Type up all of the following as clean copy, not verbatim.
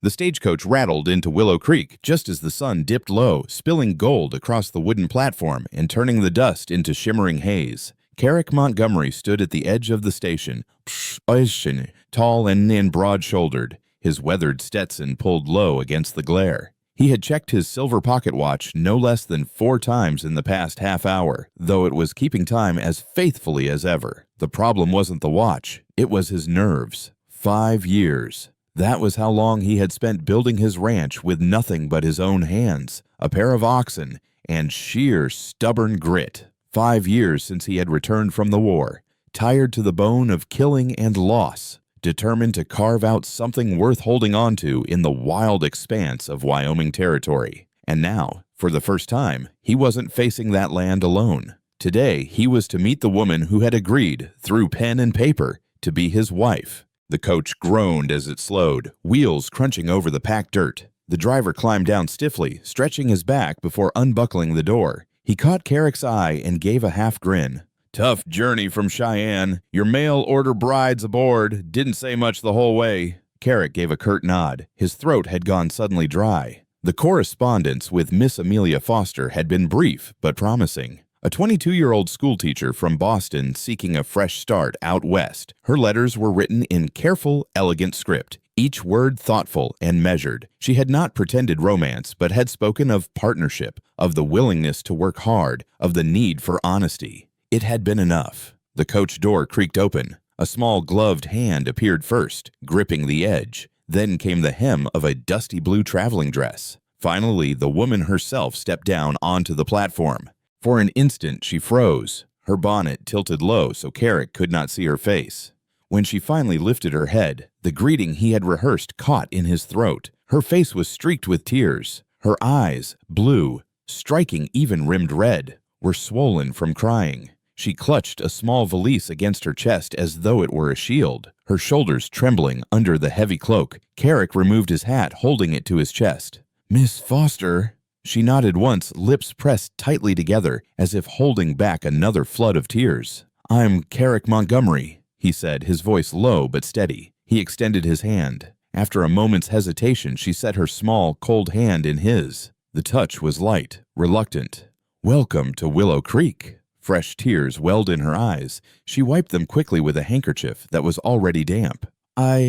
The stagecoach rattled into Willow Creek just as the sun dipped low, spilling gold across the wooden platform and turning the dust into shimmering haze. Carrick Montgomery stood at the edge of the station, tall and broad-shouldered, his weathered Stetson pulled low against the glare. He had checked his silver pocket watch no less than 4 times in the past half hour, though it was keeping time as faithfully as ever. The problem wasn't the watch, it was his nerves. 5 years. That was how long he had spent building his ranch with nothing but his own hands, a pair of oxen, and sheer stubborn grit. 5 years since he had returned from the war, tired to the bone of killing and loss, determined to carve out something worth holding on to in the wild expanse of Wyoming territory. And now, for the first time, he wasn't facing that land alone. Today, he was to meet the woman who had agreed, through pen and paper, to be his wife. The coach groaned as it slowed, wheels crunching over the packed dirt. The driver climbed down stiffly, stretching his back before unbuckling the door. He caught Carrick's eye and gave a half grin. "Tough journey from Cheyenne. Your mail-order bride's aboard. Didn't say much the whole way." Carrick gave a curt nod. His throat had gone suddenly dry. The correspondence with Miss Amelia Foster had been brief but promising. A 22-year-old schoolteacher from Boston seeking a fresh start out west. Her letters were written in careful, elegant script, each word thoughtful and measured. She had not pretended romance, but had spoken of partnership, of the willingness to work hard, of the need for honesty. It had been enough. The coach door creaked open. A small gloved hand appeared first, gripping the edge. Then came the hem of a dusty blue traveling dress. Finally, the woman herself stepped down onto the platform. For an instant, she froze, her bonnet tilted low so Carrick could not see her face. When she finally lifted her head, the greeting he had rehearsed caught in his throat. Her face was streaked with tears. Her eyes, blue, striking even-rimmed red, were swollen from crying. She clutched a small valise against her chest as though it were a shield, her shoulders trembling under the heavy cloak. Carrick removed his hat, holding it to his chest. "Miss Foster." She nodded once, lips pressed tightly together, as if holding back another flood of tears. "I'm Carrick Montgomery," he said, his voice low but steady. He extended his hand. After a moment's hesitation, she set her small, cold hand in his. The touch was light, reluctant. "Welcome to Willow Creek." Fresh tears welled in her eyes. She wiped them quickly with a handkerchief that was already damp. I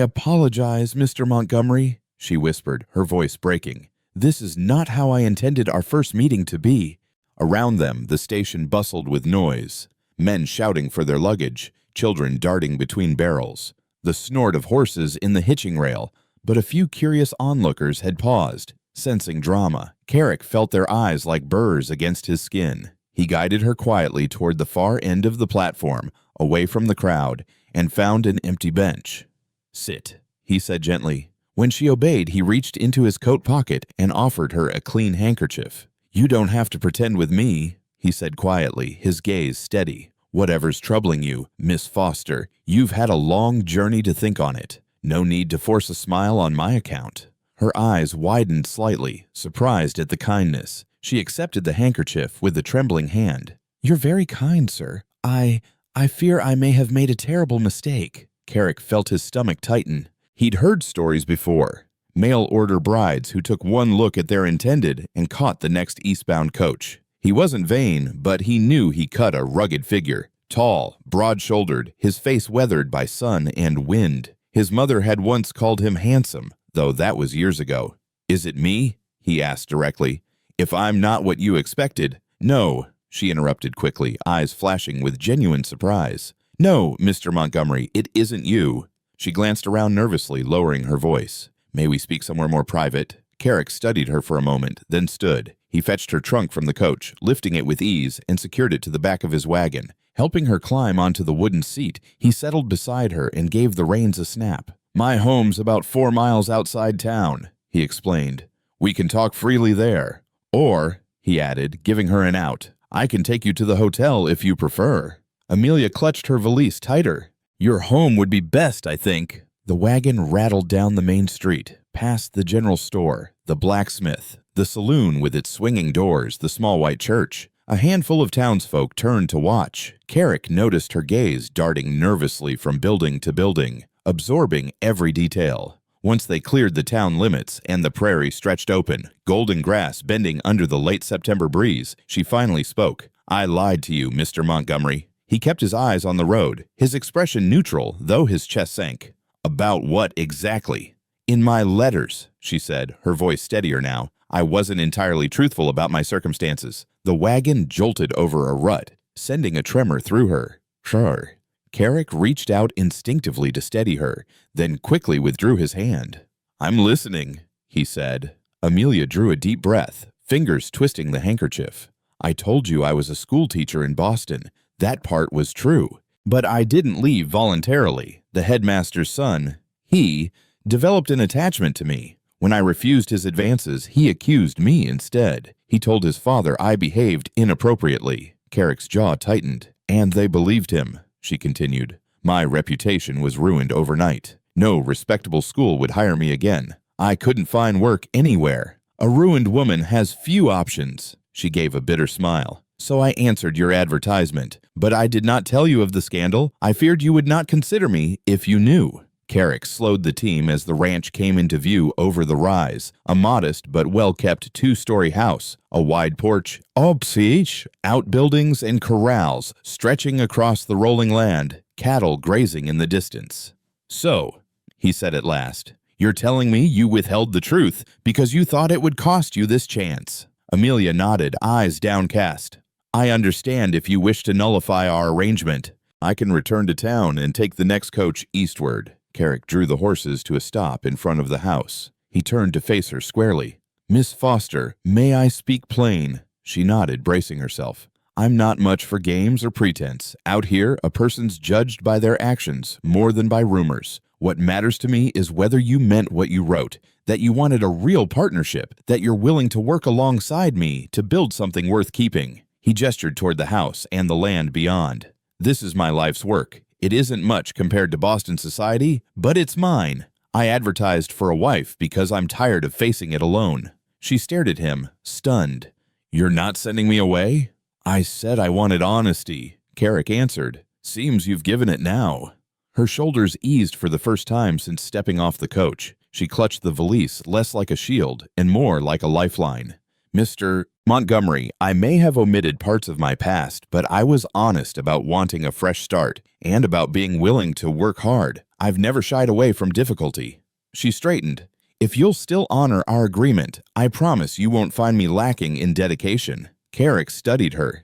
apologize, Mr. Montgomery," she whispered, her voice breaking. "This is not how I intended our first meeting to be." Around them, the station bustled with noise. Men shouting for their luggage, children darting between barrels, the snort of horses in the hitching rail. But a few curious onlookers had paused, sensing drama. Carrick felt their eyes like burrs against his skin. He guided her quietly toward the far end of the platform, away from the crowd, and found an empty bench. "Sit," he said gently. When she obeyed, he reached into his coat pocket and offered her a clean handkerchief. "You don't have to pretend with me," he said quietly, his gaze steady. "Whatever's troubling you, Miss Foster, you've had a long journey to think on it. No need to force a smile on my account." Her eyes widened slightly, surprised at the kindness. She accepted the handkerchief with a trembling hand. "You're very kind, sir. I fear I may have made a terrible mistake." Carrick felt his stomach tighten. He'd heard stories before. Mail-order brides who took one look at their intended and caught the next eastbound coach. He wasn't vain, but he knew he cut a rugged figure. Tall, broad-shouldered, his face weathered by sun and wind. His mother had once called him handsome, though that was years ago. "Is it me?" he asked directly. "If I'm not what you expected—" "No," she interrupted quickly, eyes flashing with genuine surprise. "No, Mr. Montgomery, it isn't you." She glanced around nervously, lowering her voice. "May we speak somewhere more private?" Carrick studied her for a moment, then stood. He fetched her trunk from the coach, lifting it with ease, and secured it to the back of his wagon. Helping her climb onto the wooden seat, he settled beside her and gave the reins a snap. "My home's about 4 miles outside town," he explained. "We can talk freely there. Or," he added, giving her an out, "I can take you to the hotel if you prefer." Amelia clutched her valise tighter. "Your home would be best, I think." The wagon rattled down the main street, past the general store, the blacksmith, the saloon with its swinging doors, the small white church. A handful of townsfolk turned to watch. Carrick noticed her gaze darting nervously from building to building, absorbing every detail. Once they cleared the town limits and the prairie stretched open, golden grass bending under the late September breeze, she finally spoke. "I lied to you, Mr. Montgomery." He kept his eyes on the road, his expression neutral, though his chest sank. "About what exactly?" "In my letters," she said, her voice steadier now. "I wasn't entirely truthful about my circumstances." The wagon jolted over a rut, sending a tremor through her. "Sure." Carrick reached out instinctively to steady her, then quickly withdrew his hand. "I'm listening," he said. Amelia drew a deep breath, fingers twisting the handkerchief. "I told you I was a schoolteacher in Boston. That part was true. But I didn't leave voluntarily. The headmaster's son, he developed an attachment to me. When I refused his advances, he accused me instead. He told his father I behaved inappropriately." Carrick's jaw tightened. "And they believed him," she continued. "My reputation was ruined overnight. No respectable school would hire me again. I couldn't find work anywhere. A ruined woman has few options." She gave a bitter smile. "So I answered your advertisement. But I did not tell you of the scandal. I feared you would not consider me if you knew." Carrick slowed the team as the ranch came into view over the rise, a modest but well-kept two-story house, a wide porch, outbuildings and corrals stretching across the rolling land, cattle grazing in the distance. "So," he said at last, "you're telling me you withheld the truth because you thought it would cost you this chance." Amelia nodded, eyes downcast. "I understand if you wish to nullify our arrangement. I can return to town and take the next coach eastward." Carrick drew the horses to a stop in front of the house. He turned to face her squarely. "Miss Foster, may I speak plain?" She nodded, bracing herself. "I'm not much for games or pretense. Out here, a person's judged by their actions more than by rumors. What matters to me is whether you meant what you wrote, that you wanted a real partnership, that you're willing to work alongside me to build something worth keeping." He gestured toward the house and the land beyond. "This is my life's work. It isn't much compared to Boston society, but it's mine. I advertised for a wife because I'm tired of facing it alone." She stared at him, stunned. "You're not sending me away?" "I said I wanted honesty," Carrick answered. "Seems you've given it now." Her shoulders eased for the first time since stepping off the coach. She clutched the valise less like a shield and more like a lifeline. "Mr. Montgomery, I may have omitted parts of my past, but I was honest about wanting a fresh start and about being willing to work hard. I've never shied away from difficulty." She straightened. "If you'll still honor our agreement, I promise you won't find me lacking in dedication." Carrick studied her,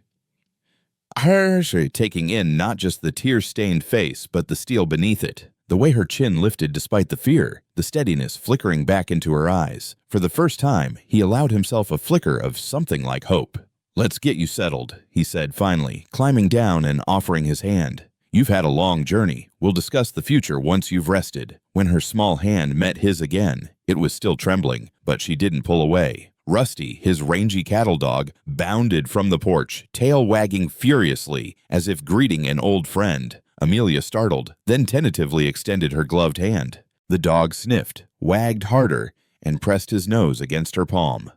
taking in not just the tear-stained face, but the steel beneath it. The way her chin lifted despite the fear, the steadiness flickering back into her eyes. For the first time, he allowed himself a flicker of something like hope. "Let's get you settled," he said finally, climbing down and offering his hand. "You've had a long journey. We'll discuss the future once you've rested." When her small hand met his again, it was still trembling, but she didn't pull away. Rusty, his rangy cattle dog, bounded from the porch, tail wagging furiously, as if greeting an old friend. Amelia startled, then tentatively extended her gloved hand. The dog sniffed, wagged harder, and pressed his nose against her palm.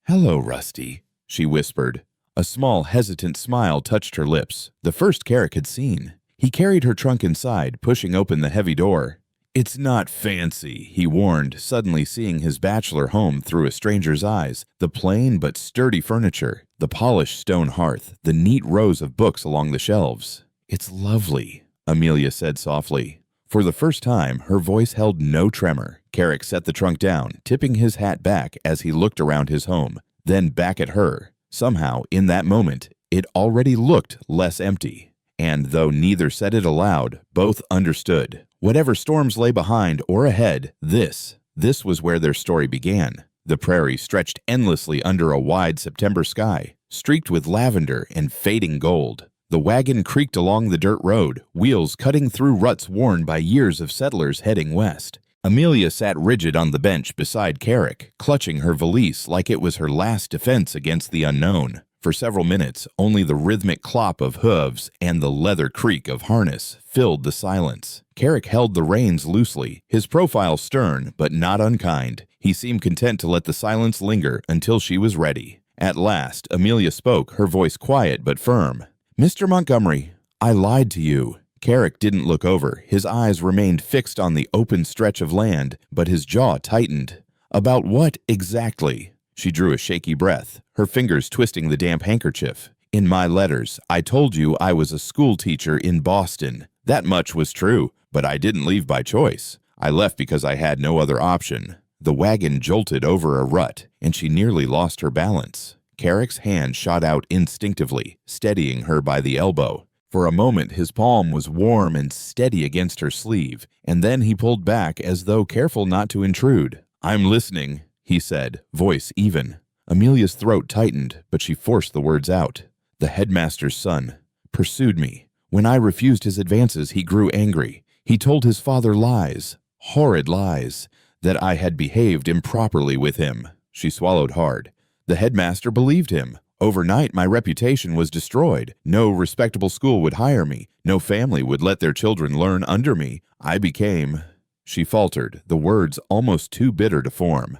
"Hello, Rusty," she whispered. A small, hesitant smile touched her lips, the first Carrick had seen. He carried her trunk inside, pushing open the heavy door. "It's not fancy," he warned, suddenly seeing his bachelor home through a stranger's eyes. The plain but sturdy furniture, the polished stone hearth, the neat rows of books along the shelves. "It's lovely," Amelia said softly. For the first time, her voice held no tremor. Carrick set the trunk down, tipping his hat back as he looked around his home, then back at her. Somehow, in that moment, it already looked less empty. And though neither said it aloud, both understood. Whatever storms lay behind or ahead, this was where their story began. The prairie stretched endlessly under a wide September sky, streaked with lavender and fading gold. The wagon creaked along the dirt road, wheels cutting through ruts worn by years of settlers heading west. Amelia sat rigid on the bench beside Carrick, clutching her valise like it was her last defense against the unknown. For several minutes, only the rhythmic clop of hooves and the leather creak of harness filled the silence. Carrick held the reins loosely, his profile stern but not unkind. He seemed content to let the silence linger until she was ready. At last, Amelia spoke, her voice quiet but firm. "Mr. Montgomery, I lied to you." Carrick didn't look over. His eyes remained fixed on the open stretch of land, but his jaw tightened. About what exactly? She drew a shaky breath, her fingers twisting the damp handkerchief. In my letters, I told you I was a school teacher in Boston. That much was true, but I didn't leave by choice. I left because I had no other option. The wagon jolted over a rut, and she nearly lost her balance. Carrick's hand shot out instinctively, steadying her by the elbow. For a moment, his palm was warm and steady against her sleeve, and then he pulled back as though careful not to intrude. "I'm listening," he said, voice even. Amelia's throat tightened, but she forced the words out. "The headmaster's son pursued me. When I refused his advances, he grew angry. He told his father lies, horrid lies, that I had behaved improperly with him." She swallowed hard. "The headmaster believed him. Overnight, my reputation was destroyed. No respectable school would hire me. No family would let their children learn under me. I became—" She faltered, the words almost too bitter to form.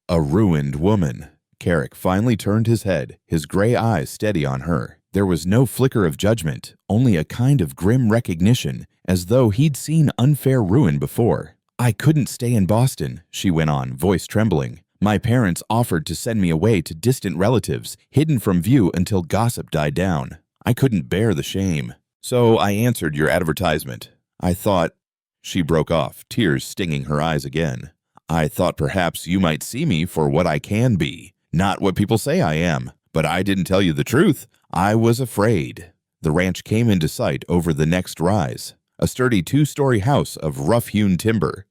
"A ruined woman." Carrick finally turned his head, his gray eyes steady on her. There was no flicker of judgment, only a kind of grim recognition, as though he'd seen unfair ruin before. "I couldn't stay in Boston," she went on, voice trembling. "My parents offered to send me away to distant relatives, hidden from view until gossip died down. I couldn't bear the shame. So I answered your advertisement. I thought—" She broke off, tears stinging her eyes again. "I thought perhaps you might see me for what I can be, not what people say I am. But I didn't tell you the truth. I was afraid." The ranch came into sight over the next rise, a sturdy two-story house of rough-hewn timber.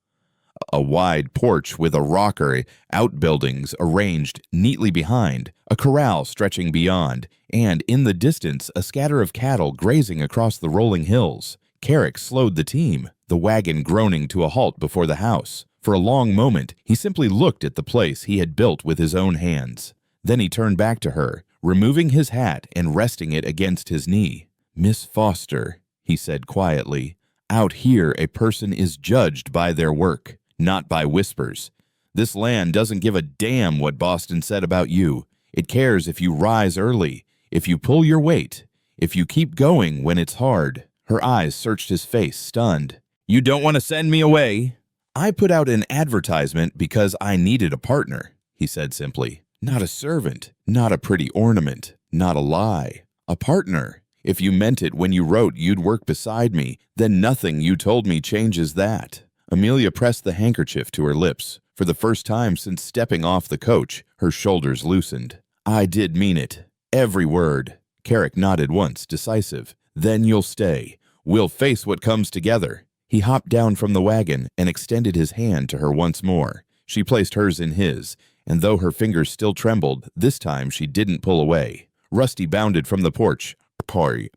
A wide porch with a rocker, outbuildings arranged neatly behind, a corral stretching beyond, and in the distance a scatter of cattle grazing across the rolling hills. Carrick slowed the team, the wagon groaning to a halt before the house. For a long moment, he simply looked at the place he had built with his own hands. Then he turned back to her, removing his hat and resting it against his knee. "Miss Foster," he said quietly, "out here a person is judged by their work, not by whispers. This land doesn't give a damn what Boston said about you. It cares if you rise early, if you pull your weight, if you keep going when it's hard." Her eyes searched his face, stunned. "You don't want to send me away?" "I put out an advertisement because I needed a partner," he said simply. "Not a servant, not a pretty ornament, not a lie. A partner. If you meant it when you wrote you'd work beside me, then nothing you told me changes that." Amelia pressed the handkerchief to her lips. For the first time since stepping off the coach, her shoulders loosened. "I did mean it. Every word." Carrick nodded once, decisive. "Then you'll stay. We'll face what comes together." He hopped down from the wagon and extended his hand to her once more. She placed hers in his, and though her fingers still trembled, this time she didn't pull away. Rusty bounded from the porch,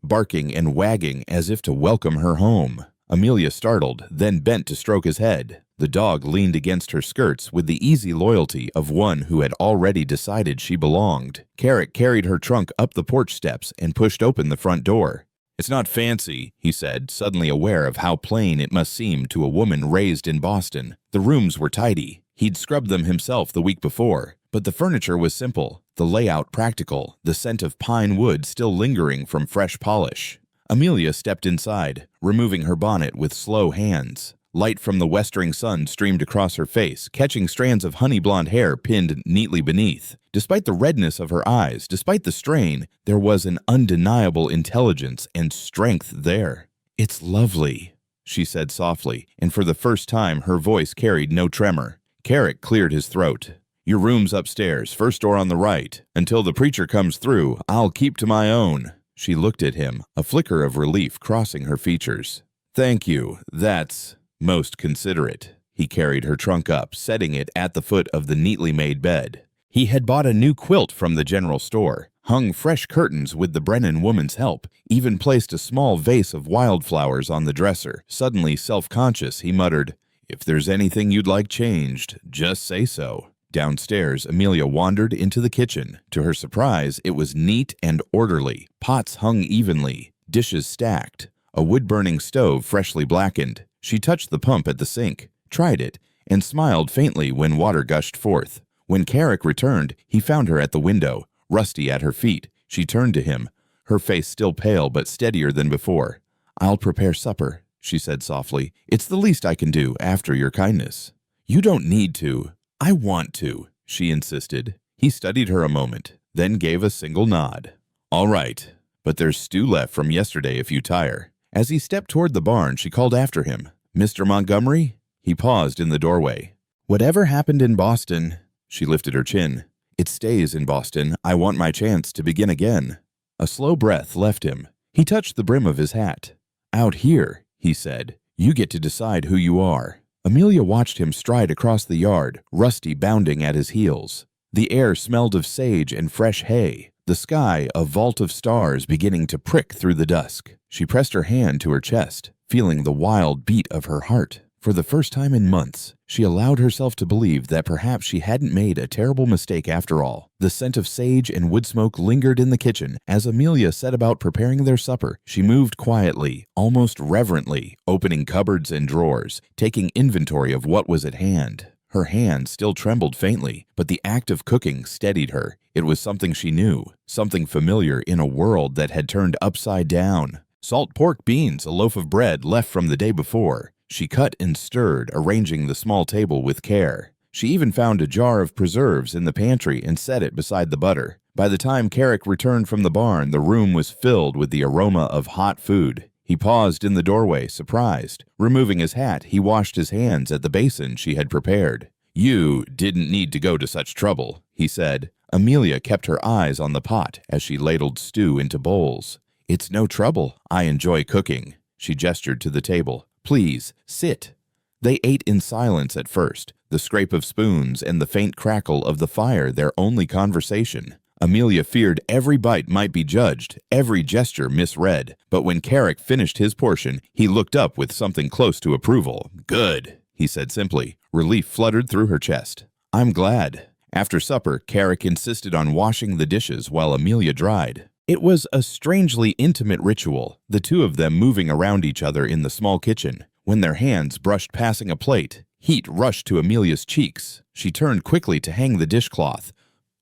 barking and wagging as if to welcome her home. Amelia startled, then bent to stroke his head. The dog leaned against her skirts with the easy loyalty of one who had already decided she belonged. Carrick carried her trunk up the porch steps and pushed open the front door. "It's not fancy," he said, suddenly aware of how plain it must seem to a woman raised in Boston. The rooms were tidy. He'd scrubbed them himself the week before. But the furniture was simple, the layout practical, the scent of pine wood still lingering from fresh polish. Amelia stepped inside, removing her bonnet with slow hands. Light from the westering sun streamed across her face, catching strands of honey-blonde hair pinned neatly beneath. Despite the redness of her eyes, despite the strain, there was an undeniable intelligence and strength there. "It's lovely," she said softly, and for the first time her voice carried no tremor. Carrick cleared his throat. "Your room's upstairs, first door on the right. Until the preacher comes through, I'll keep to my own." She looked at him, a flicker of relief crossing her features. "Thank you, that's most considerate." He carried her trunk up, setting it at the foot of the neatly made bed. He had bought a new quilt from the general store, hung fresh curtains with the Brennan woman's help, even placed a small vase of wildflowers on the dresser. Suddenly self-conscious, he muttered, "If there's anything you'd like changed, just say so." Downstairs, Amelia wandered into the kitchen. To her surprise, it was neat and orderly. Pots hung evenly, dishes stacked, a wood-burning stove freshly blackened. She touched the pump at the sink, tried it, and smiled faintly when water gushed forth. When Carrick returned, he found her at the window, Rusty at her feet. She turned to him, her face still pale but steadier than before. "I'll prepare supper," she said softly. "It's the least I can do after your kindness." "You don't need to." "I want to," she insisted. He studied her a moment, then gave a single nod. "All right, but there's stew left from yesterday if you tire." As he stepped toward the barn, she called after him, "Mr. Montgomery?" He paused in the doorway. "Whatever happened in Boston," she lifted her chin. "It stays in Boston. I want my chance to begin again." A slow breath left him. He touched the brim of his hat. "Out here," he said, "you get to decide who you are." Amelia watched him stride across the yard, Rusty bounding at his heels. The air smelled of sage and fresh hay, the sky a vault of stars beginning to prick through the dusk. She pressed her hand to her chest, feeling the wild beat of her heart. For the first time in months, she allowed herself to believe that perhaps she hadn't made a terrible mistake after all. The scent of sage and wood smoke lingered in the kitchen. As Amelia set about preparing their supper, she moved quietly, almost reverently, opening cupboards and drawers, taking inventory of what was at hand. Her hand still trembled faintly, but the act of cooking steadied her. It was something she knew, something familiar in a world that had turned upside down. Salt pork beans, a loaf of bread left from the day before. She cut and stirred, arranging the small table with care. She even found a jar of preserves in the pantry and set it beside the butter. By the time Carrick returned from the barn, the room was filled with the aroma of hot food. He paused in the doorway, surprised. Removing his hat, he washed his hands at the basin she had prepared. "You didn't need to go to such trouble," he said. Amelia kept her eyes on the pot as she ladled stew into bowls. "It's no trouble. I enjoy cooking." She gestured to the table. "Please, sit." They ate in silence at first, the scrape of spoons and the faint crackle of the fire their only conversation. Amelia feared every bite might be judged, every gesture misread, but when Carrick finished his portion, he looked up with something close to approval. "Good," he said simply. Relief fluttered through her chest. "I'm glad." After supper, Carrick insisted on washing the dishes while Amelia dried. It was a strangely intimate ritual, the two of them moving around each other in the small kitchen. When their hands brushed passing a plate, heat rushed to Amelia's cheeks. She turned quickly to hang the dishcloth,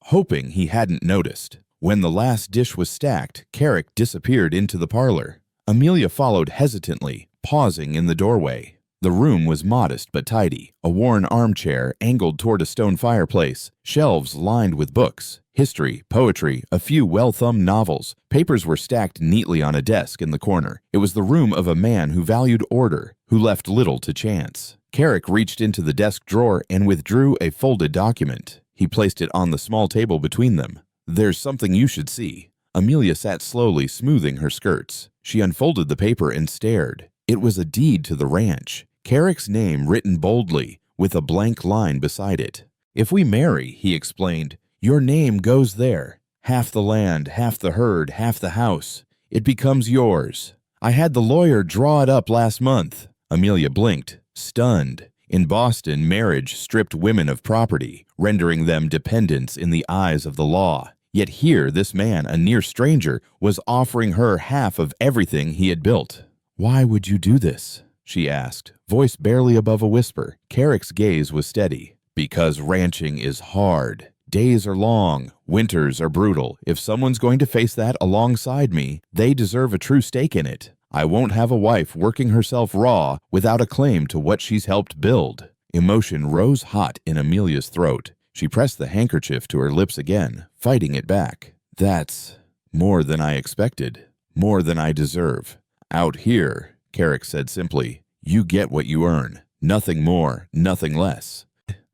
hoping he hadn't noticed. When the last dish was stacked, Carrick disappeared into the parlor. Amelia followed hesitantly, pausing in the doorway. The room was modest but tidy, a worn armchair angled toward a stone fireplace, shelves lined with books, history, poetry, a few well-thumbed novels. Papers were stacked neatly on a desk in the corner. It was the room of a man who valued order, who left little to chance. Carrick reached into the desk drawer and withdrew a folded document. He placed it on the small table between them. "There's something you should see." Amelia sat slowly, smoothing her skirts. She unfolded the paper and stared. It was a deed to the ranch, Carrick's name written boldly, with a blank line beside it. "If we marry," he explained, "your name goes there. Half the land, half the herd, half the house. It becomes yours. I had the lawyer draw it up last month." Amelia blinked, stunned. In Boston, marriage stripped women of property, rendering them dependents in the eyes of the law. Yet here, this man, a near stranger, was offering her half of everything he had built. "Why would you do this?" she asked, voice barely above a whisper. Carrick's gaze was steady. "Because ranching is hard. Days are long, winters are brutal. If someone's going to face that alongside me, they deserve a true stake in it. I won't have a wife working herself raw without a claim to what she's helped build." Emotion rose hot in Amelia's throat. She pressed the handkerchief to her lips again, fighting it back. "That's more than I expected, more than I deserve. Out here," Carrick said simply, "you get what you earn. Nothing more, nothing less."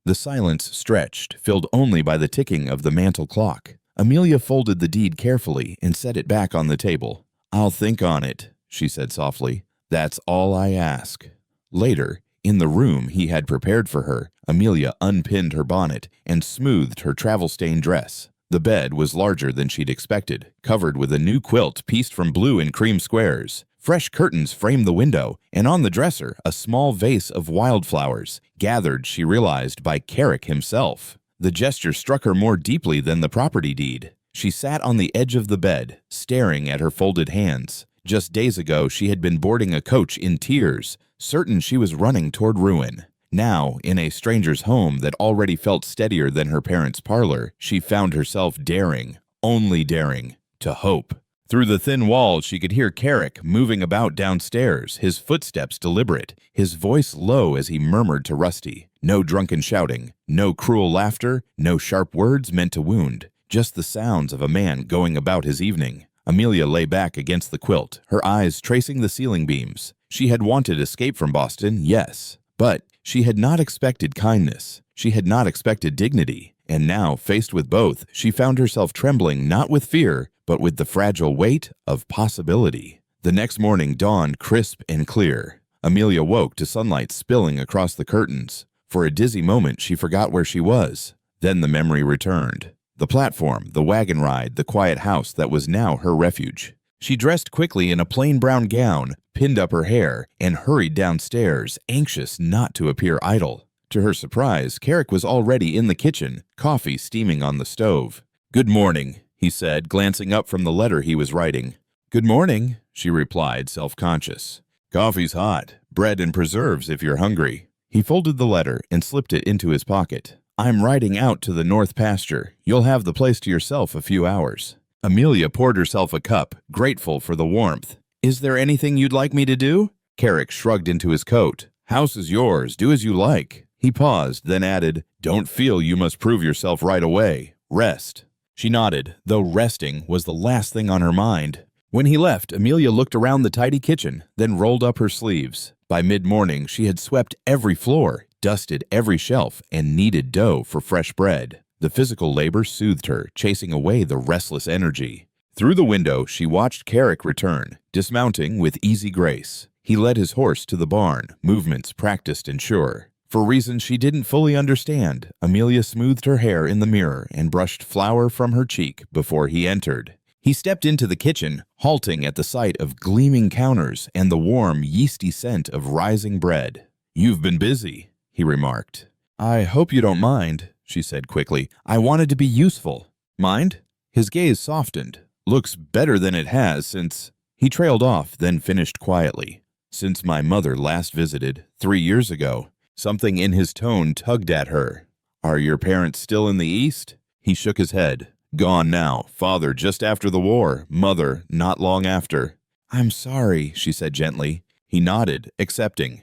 The silence stretched, filled only by the ticking of the mantel clock. Amelia folded the deed carefully and set it back on the table. "I'll think on it," she said softly. "That's all I ask." Later, in the room he had prepared for her, Amelia unpinned her bonnet and smoothed her travel-stained dress. The bed was larger than she'd expected, covered with a new quilt pieced from blue and cream squares. Fresh curtains framed the window, and on the dresser, a small vase of wildflowers, gathered, she realized, by Carrick himself. The gesture struck her more deeply than the property deed. She sat on the edge of the bed, staring at her folded hands. Just days ago, she had been boarding a coach in tears, certain she was running toward ruin. Now, in a stranger's home that already felt steadier than her parents' parlor, she found herself daring, only daring, to hope. Through the thin walls, she could hear Carrick moving about downstairs, his footsteps deliberate, his voice low as he murmured to Rusty. No drunken shouting, no cruel laughter, no sharp words meant to wound, just the sounds of a man going about his evening. Amelia lay back against the quilt, her eyes tracing the ceiling beams. She had wanted escape from Boston, yes, but she had not expected kindness. She had not expected dignity. And now, faced with both, she found herself trembling not with fear, but with the fragile weight of possibility. The next morning dawned crisp and clear. Amelia woke to sunlight spilling across the curtains. For a dizzy moment, she forgot where she was. Then the memory returned. The platform, the wagon ride, the quiet house that was now her refuge. She dressed quickly in a plain brown gown, pinned up her hair, and hurried downstairs, anxious not to appear idle. To her surprise, Carrick was already in the kitchen, coffee steaming on the stove. "Good morning," he said, glancing up from the letter he was writing. "Good morning," she replied, self-conscious. "Coffee's hot. Bread and preserves if you're hungry." He folded the letter and slipped it into his pocket. "I'm riding out to the north pasture. You'll have the place to yourself a few hours." Amelia poured herself a cup, grateful for the warmth. "Is there anything you'd like me to do?" Carrick shrugged into his coat. "House is yours. Do as you like." He paused, then added, "Don't feel you must prove yourself right away. Rest." She nodded, though resting was the last thing on her mind. When he left, Amelia looked around the tidy kitchen, then rolled up her sleeves. By mid-morning, she had swept every floor, dusted every shelf, and kneaded dough for fresh bread. The physical labor soothed her, chasing away the restless energy. Through the window, she watched Carrick return, dismounting with easy grace. He led his horse to the barn, movements practiced and sure. For reasons she didn't fully understand, Amelia smoothed her hair in the mirror and brushed flour from her cheek before he entered. He stepped into the kitchen, halting at the sight of gleaming counters and the warm, yeasty scent of rising bread. "You've been busy," he remarked. "I hope you don't mind," she said quickly. "I wanted to be useful." "Mind?" His gaze softened. "Looks better than it has since—" He trailed off, then finished quietly. "Since my mother last visited, 3 years ago." Something in his tone tugged at her. "Are your parents still in the East?" He shook his head. "Gone now. Father just after the war, mother not long after." "I'm sorry," she said gently. He nodded, accepting.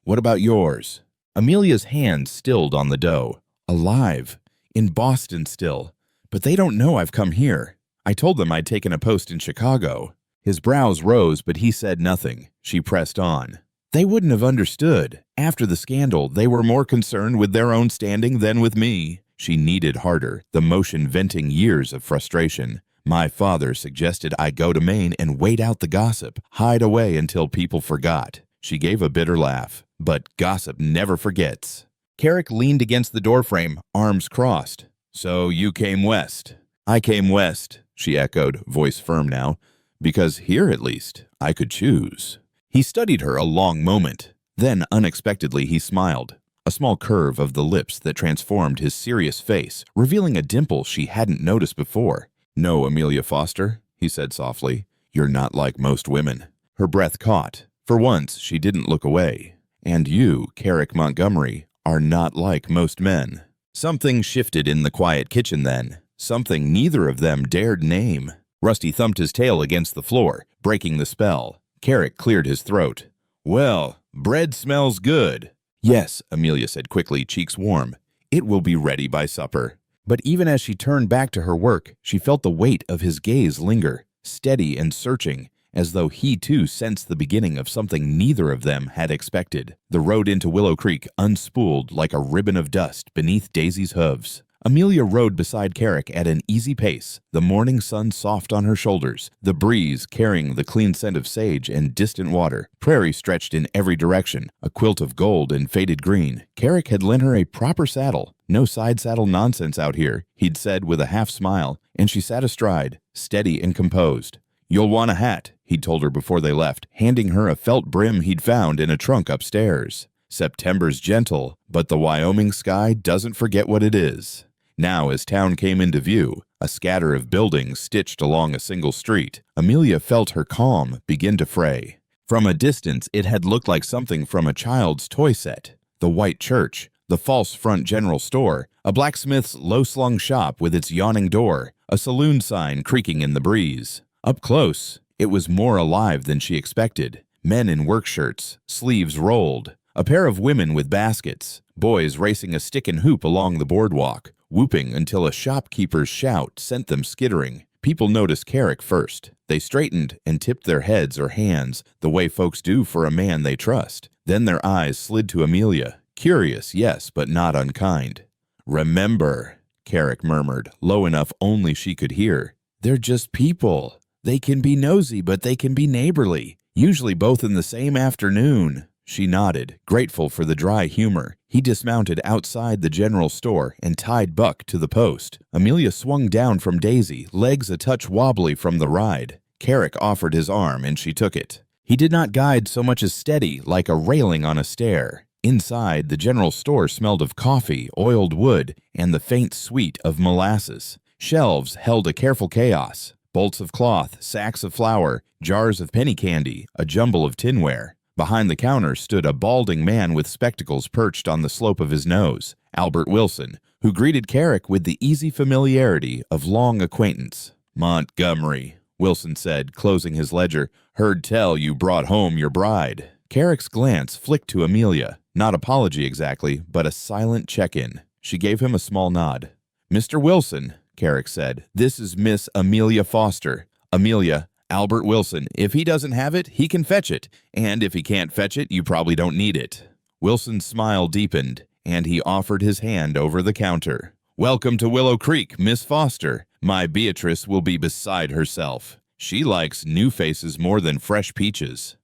"What about yours?" Amelia's hands stilled on the dough. "Alive. In Boston still. But they don't know I've come here. I told them I'd taken a post in Chicago." His brows rose, but he said nothing. She pressed on. "They wouldn't have understood. After the scandal, they were more concerned with their own standing than with me." She kneaded harder, the motion venting years of frustration. "My father suggested I go to Maine and wait out the gossip, hide away until people forgot." She gave a bitter laugh. "But gossip never forgets." Carrick leaned against the doorframe, arms crossed. "So you came west." "I came west," she echoed, voice firm now, "because here at least I could choose." He studied her a long moment. Then, unexpectedly, he smiled. A small curve of the lips that transformed his serious face, revealing a dimple she hadn't noticed before. "No, Amelia Foster," he said softly. "You're not like most women." Her breath caught. For once, she didn't look away. "And you, Carrick Montgomery, are not like most men." Something shifted in the quiet kitchen then. Something neither of them dared name. Rusty thumped his tail against the floor, breaking the spell. Carrick cleared his throat. "Well, bread smells good." "Yes," Amelia said quickly, cheeks warm. "It will be ready by supper." But even as she turned back to her work, she felt the weight of his gaze linger, steady and searching, as though he too sensed the beginning of something neither of them had expected. The road into Willow Creek unspooled like a ribbon of dust beneath Daisy's hooves. Amelia rode beside Carrick at an easy pace, the morning sun soft on her shoulders, the breeze carrying the clean scent of sage and distant water. Prairie stretched in every direction, a quilt of gold and faded green. Carrick had lent her a proper saddle. "No side saddle nonsense out here," he'd said with a half smile, and she sat astride, steady and composed. "You'll want a hat," he'd told her before they left, handing her a felt brim he'd found in a trunk upstairs. "September's gentle, but the Wyoming sky doesn't forget what it is." Now, as town came into view, a scatter of buildings stitched along a single street, Amelia felt her calm begin to fray. From a distance, it had looked like something from a child's toy set. The white church, the false front general store, a blacksmith's low-slung shop with its yawning door, a saloon sign creaking in the breeze. Up close, it was more alive than she expected. Men in work shirts, sleeves rolled, a pair of women with baskets, boys racing a stick and hoop along the boardwalk, whooping until a shopkeeper's shout sent them skittering. People noticed Carrick first. They straightened and tipped their heads or hands the way folks do for a man they trust. Then their eyes slid to Amelia. Curious, yes, but not unkind. "Remember," Carrick murmured, low enough only she could hear. "They're just people. They can be nosy, but they can be neighborly. Usually both in the same afternoon." She nodded, grateful for the dry humor. He dismounted outside the general store and tied Buck to the post. Amelia swung down from Daisy, legs a touch wobbly from the ride. Carrick offered his arm and she took it. He did not guide so much as steady, like a railing on a stair. Inside, the general store smelled of coffee, oiled wood, and the faint sweet of molasses. Shelves held a careful chaos. Bolts of cloth, sacks of flour, jars of penny candy, a jumble of tinware. Behind the counter stood a balding man with spectacles perched on the slope of his nose, Albert Wilson, who greeted Carrick with the easy familiarity of long acquaintance. "Montgomery," Wilson said, closing his ledger. "Heard tell you brought home your bride." Carrick's glance flicked to Amelia. Not apology exactly, but a silent check-in. She gave him a small nod. "Mr. Wilson," Carrick said, "this is Miss Amelia Foster. Amelia, Albert Wilson. If he doesn't have it, he can fetch it. And if he can't fetch it, you probably don't need it." Wilson's smile deepened, and he offered his hand over the counter. "Welcome to Willow Creek, Miss Foster. My Beatrice will be beside herself. She likes new faces more than fresh peaches."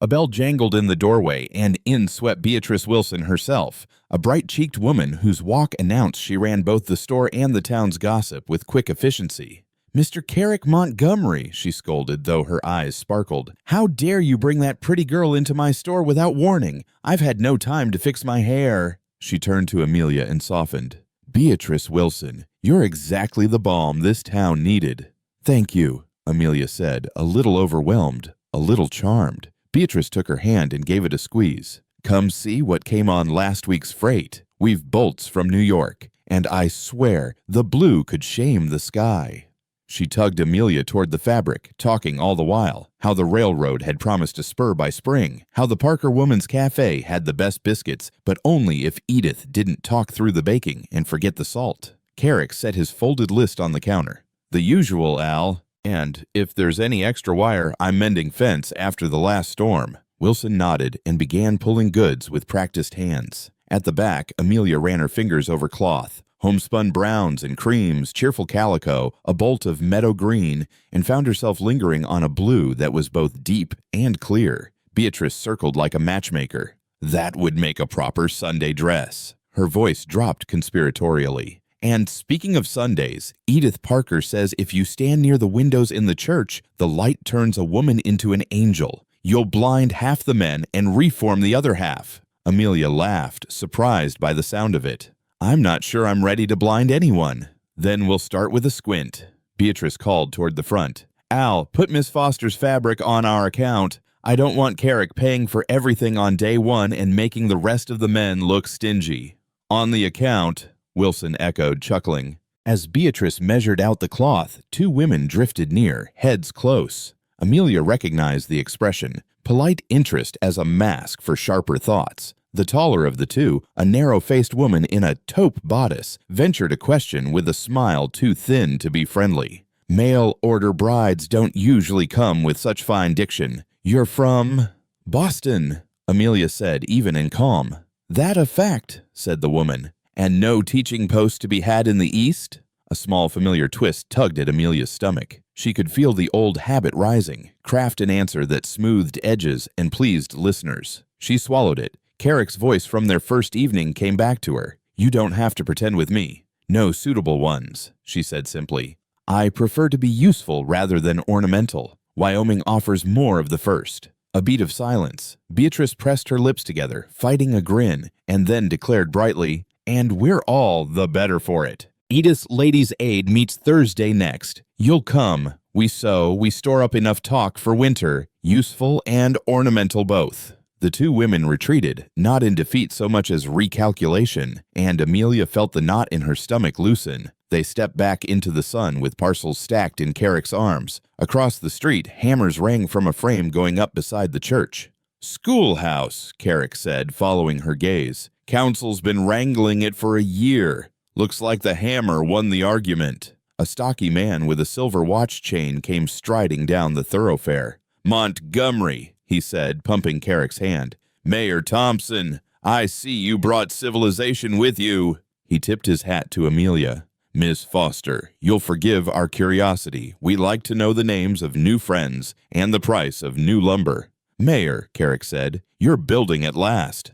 A bell jangled in the doorway, and in swept Beatrice Wilson herself, a bright-cheeked woman whose walk announced she ran both the store and the town's gossip with quick efficiency. "Mr. Carrick Montgomery," she scolded, though her eyes sparkled. "How dare you bring that pretty girl into my store without warning? I've had no time to fix my hair." She turned to Amelia and softened. "Beatrice Wilson, you're exactly the balm this town needed." "Thank you," Amelia said, a little overwhelmed, a little charmed. Beatrice took her hand and gave it a squeeze. "Come see what came on last week's freight. We've bolts from New York, and I swear the blue could shame the sky." She tugged Amelia toward the fabric, talking all the while, how the railroad had promised a spur by spring, how the Parker Woman's Cafe had the best biscuits, but only if Edith didn't talk through the baking and forget the salt. Carrick set his folded list on the counter. "The usual, Al. And if there's any extra wire, I'm mending fence after the last storm." Wilson nodded and began pulling goods with practiced hands. At the back, Amelia ran her fingers over cloth. Homespun browns and creams, cheerful calico, a bolt of meadow green, and found herself lingering on a blue that was both deep and clear. Beatrice circled like a matchmaker. "That would make a proper Sunday dress." Her voice dropped conspiratorially. "And speaking of Sundays, Edith Parker says if you stand near the windows in the church, the light turns a woman into an angel. You'll blind half the men and reform the other half." Amelia laughed, surprised by the sound of it. "I'm not sure I'm ready to blind anyone." "Then we'll start with a squint." Beatrice called toward the front. "Al, put Miss Foster's fabric on our account. I don't want Carrick paying for everything on day one and making the rest of the men look stingy." "On the account," Wilson echoed, chuckling. As Beatrice measured out the cloth, two women drifted near, heads close. Amelia recognized the expression, polite interest as a mask for sharper thoughts. The taller of the two, a narrow-faced woman in a taupe bodice, ventured a question with a smile too thin to be friendly. "Mail-order brides don't usually come with such fine diction. You're from—" "Boston," Amelia said, even and calm. "That a fact," said the woman. "And no teaching post to be had in the East?" A small familiar twist tugged at Amelia's stomach. She could feel the old habit rising, craft an answer that smoothed edges and pleased listeners. She swallowed it. Carrick's voice from their first evening came back to her. "You don't have to pretend with me. No suitable ones," she said simply. "I prefer to be useful rather than ornamental. Wyoming offers more of the first." A beat of silence. Beatrice pressed her lips together, fighting a grin, and then declared brightly, "And we're all the better for it. Edith's Ladies' Aid meets Thursday next. You'll come. We sew, we store up enough talk for winter, useful and ornamental both." The two women retreated, not in defeat so much as recalculation, and Amelia felt the knot in her stomach loosen. They stepped back into the sun with parcels stacked in Carrick's arms. Across the street, hammers rang from a frame going up beside the church. "Schoolhouse," Carrick said, following her gaze. "Council's been wrangling it for a year. Looks like the hammer won the argument." A stocky man with a silver watch chain came striding down the thoroughfare. "Montgomery," he said, pumping Carrick's hand. "Mayor Thompson, I see you brought civilization with you." He tipped his hat to Amelia. "Miss Foster, you'll forgive our curiosity. We like to know the names of new friends and the price of new lumber." "Mayor," Carrick said, "you're building at last.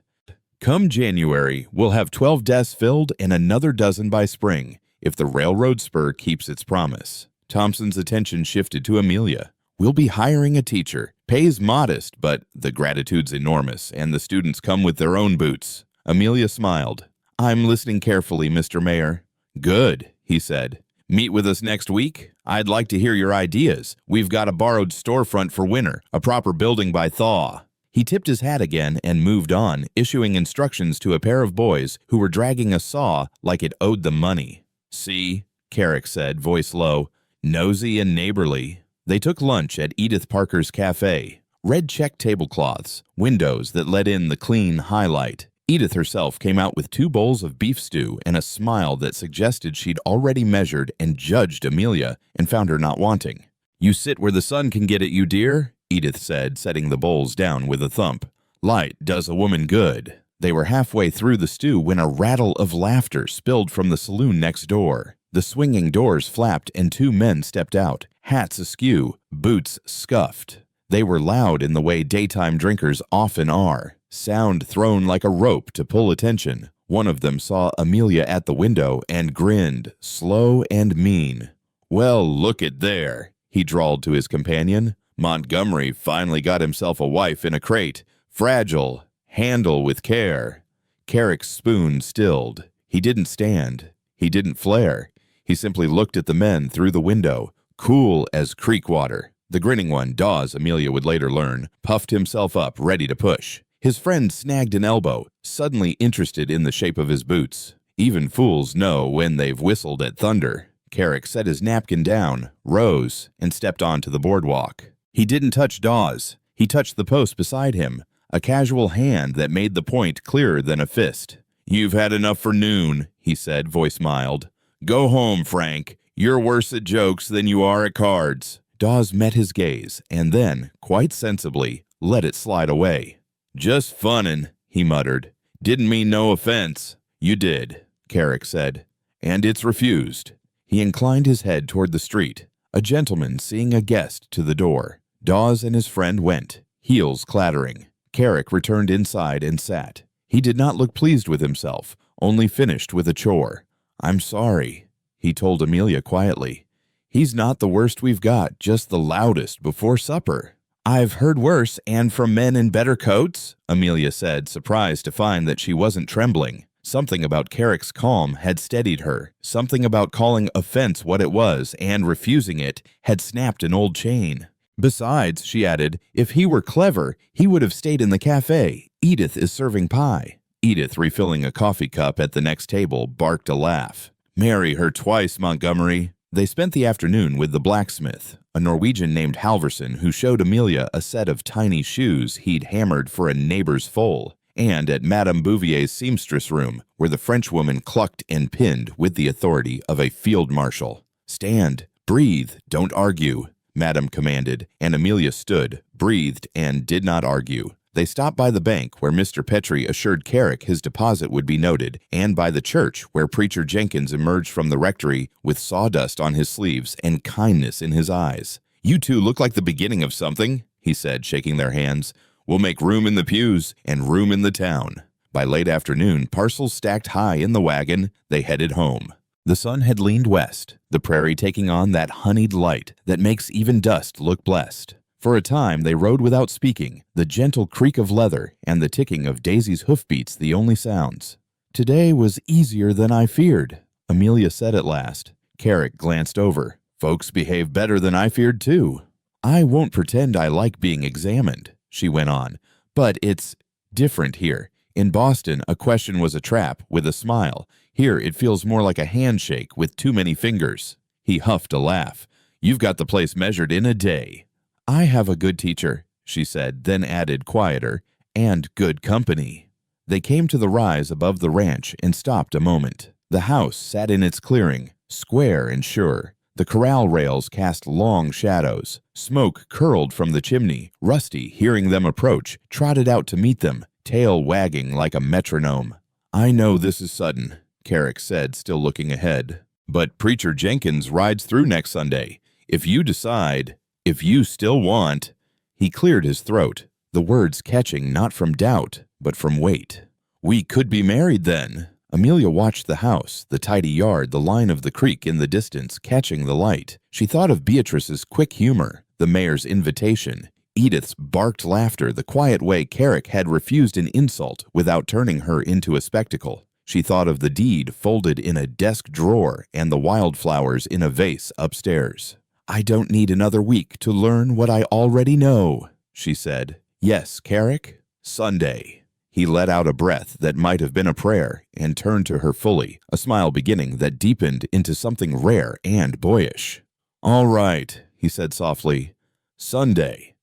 Come January, we'll have 12 desks filled and another dozen by spring, if the railroad spur keeps its promise." Thompson's attention shifted to Amelia. "We'll be hiring a teacher. Pay's modest, but the gratitude's enormous, and the students come with their own boots." Amelia smiled. "I'm listening carefully, Mr. Mayor." "Good," he said. "Meet with us next week? I'd like to hear your ideas. We've got a borrowed storefront for winter, a proper building by thaw." He tipped his hat again and moved on, issuing instructions to a pair of boys who were dragging a saw like it owed them money. "See," Carrick said, voice low, "nosy and neighborly." They took lunch at Edith Parker's cafe. Red check tablecloths, windows that let in the clean highlight. Edith herself came out with 2 bowls of beef stew and a smile that suggested she'd already measured and judged Amelia and found her not wanting. "You sit where the sun can get at you, dear," Edith said, setting the bowls down with a thump. "Light does a woman good." They were halfway through the stew when a rattle of laughter spilled from the saloon next door. The swinging doors flapped and 2 men stepped out, hats askew, boots scuffed. They were loud in the way daytime drinkers often are, sound thrown like a rope to pull attention. One of them saw Amelia at the window and grinned, slow and mean. "Well, look at there," he drawled to his companion. "Montgomery finally got himself a wife in a crate. Fragile, handle with care." Carrick's spoon stilled. He didn't stand. He didn't flare. He simply looked at the men through the window, cool as creek water. The grinning one, Dawes, Amelia would later learn, puffed himself up, ready to push. His friend snagged an elbow, suddenly interested in the shape of his boots. Even fools know when they've whistled at thunder. Carrick set his napkin down, rose, and stepped onto the boardwalk. He didn't touch Dawes. He touched the post beside him, a casual hand that made the point clearer than a fist. "You've had enough for noon," he said, voice mild. "Go home, Frank. You're worse at jokes than you are at cards." Dawes met his gaze, and then, quite sensibly, let it slide away. "Just funnin'," he muttered. "Didn't mean no offense." "You did," Carrick said. "And it's refused." He inclined his head toward the street, a gentleman seeing a guest to the door. Dawes and his friend went, heels clattering. Carrick returned inside and sat. He did not look pleased with himself, only finished with a chore. "I'm sorry," he told Amelia quietly. "He's not the worst we've got, just the loudest before supper." "I've heard worse, and from men in better coats," Amelia said, surprised to find that she wasn't trembling. Something about Carrick's calm had steadied her. Something about calling offense what it was and refusing it had snapped an old chain. "Besides," she added, "if he were clever, he would have stayed in the cafe. Edith is serving pie." Edith, refilling a coffee cup at the next table, barked a laugh. "Marry her twice, Montgomery." They spent the afternoon with the blacksmith, a Norwegian named Halverson, who showed Amelia a set of tiny shoes he'd hammered for a neighbor's foal, and at Madame Bouvier's seamstress room, where the Frenchwoman clucked and pinned with the authority of a field marshal. "Stand, breathe, don't argue," Madame commanded, and Amelia stood, breathed, and did not argue. They stopped by the bank, where Mr. Petrie assured Carrick his deposit would be noted, and by the church, where Preacher Jenkins emerged from the rectory with sawdust on his sleeves and kindness in his eyes. "You two look like the beginning of something," he said, shaking their hands. "We'll make room in the pews and room in the town." By late afternoon, parcels stacked high in the wagon, they headed home. The sun had leaned west, the prairie taking on that honeyed light that makes even dust look blessed. For a time, they rode without speaking, the gentle creak of leather and the ticking of Daisy's hoofbeats the only sounds. "Today was easier than I feared," Amelia said at last. Carrick glanced over. "Folks behave better than I feared, too." "I won't pretend I like being examined," she went on, But it's different here. In Boston, a question was a trap with a smile. Here, it feels more like a handshake with too many fingers. He huffed a laugh. You've got the place measured in a day. I have a good teacher, she said, then added, quieter, and good company. They came to the rise above the ranch and stopped a moment. The house sat in its clearing, square and sure. The corral rails cast long shadows. Smoke curled from the chimney. Rusty, hearing them approach, trotted out to meet them, tail wagging like a metronome. I know this is sudden, Carrick said, still looking ahead. But Preacher Jenkins rides through next Sunday. If you decide, if you still want. He cleared his throat, the words catching not from doubt, but from weight. We could be married then. Amelia watched the house, the tidy yard, the line of the creek in the distance, catching the light. She thought of Beatrice's quick humor, the mayor's invitation, Edith's barked laughter, the quiet way Carrick had refused an insult without turning her into a spectacle. She thought of the deed folded in a desk drawer and the wildflowers in a vase upstairs. I don't need another week to learn what I already know, she said. Yes, Carrick? Sunday. He let out a breath that might have been a prayer and turned to her fully, a smile beginning that deepened into something rare and boyish. All right, he said softly. Sunday.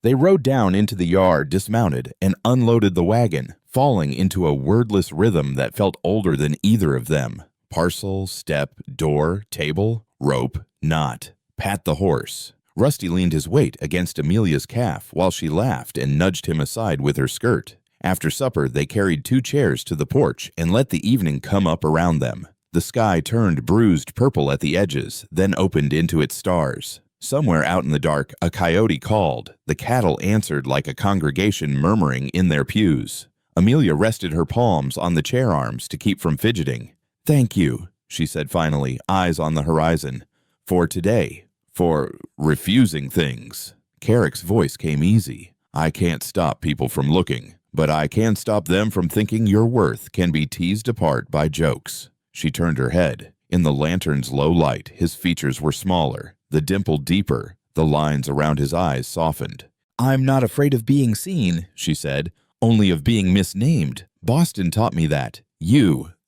They rode down into the yard, dismounted, and unloaded the wagon, falling into a wordless rhythm that felt older than either of them. Parcel, step, door, table, rope, knot. Pat the horse. Rusty leaned his weight against Amelia's calf while she laughed and nudged him aside with her skirt. After supper, they carried 2 chairs to the porch and let the evening come up around them. The sky turned bruised purple at the edges, then opened into its stars. Somewhere out in the dark, a coyote called. The cattle answered like a congregation murmuring in their pews. Amelia rested her palms on the chair arms to keep from fidgeting. Thank you, she said finally, eyes on the horizon. For today. For refusing things. Carrick's voice came easy. I can't stop people from looking, but I can stop them from thinking your worth can be teased apart by jokes. She turned her head. In the lantern's low light, his features were smaller, the dimple deeper, the lines around his eyes softened. I'm not afraid of being seen, she said, only of being misnamed. Boston taught me that.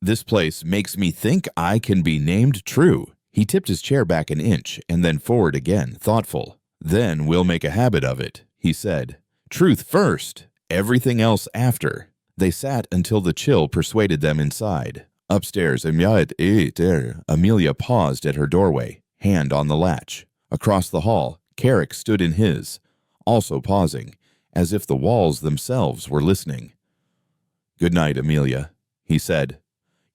This place makes me think I can be named true. He tipped his chair back an inch and then forward again, thoughtful. Then we'll make a habit of it, he said. Truth first, everything else after. They sat until the chill persuaded them inside. Upstairs, Amelia paused at her doorway, hand on the latch. Across the hall, Carrick stood in his, also pausing, as if the walls themselves were listening. Good night, Amelia, he said.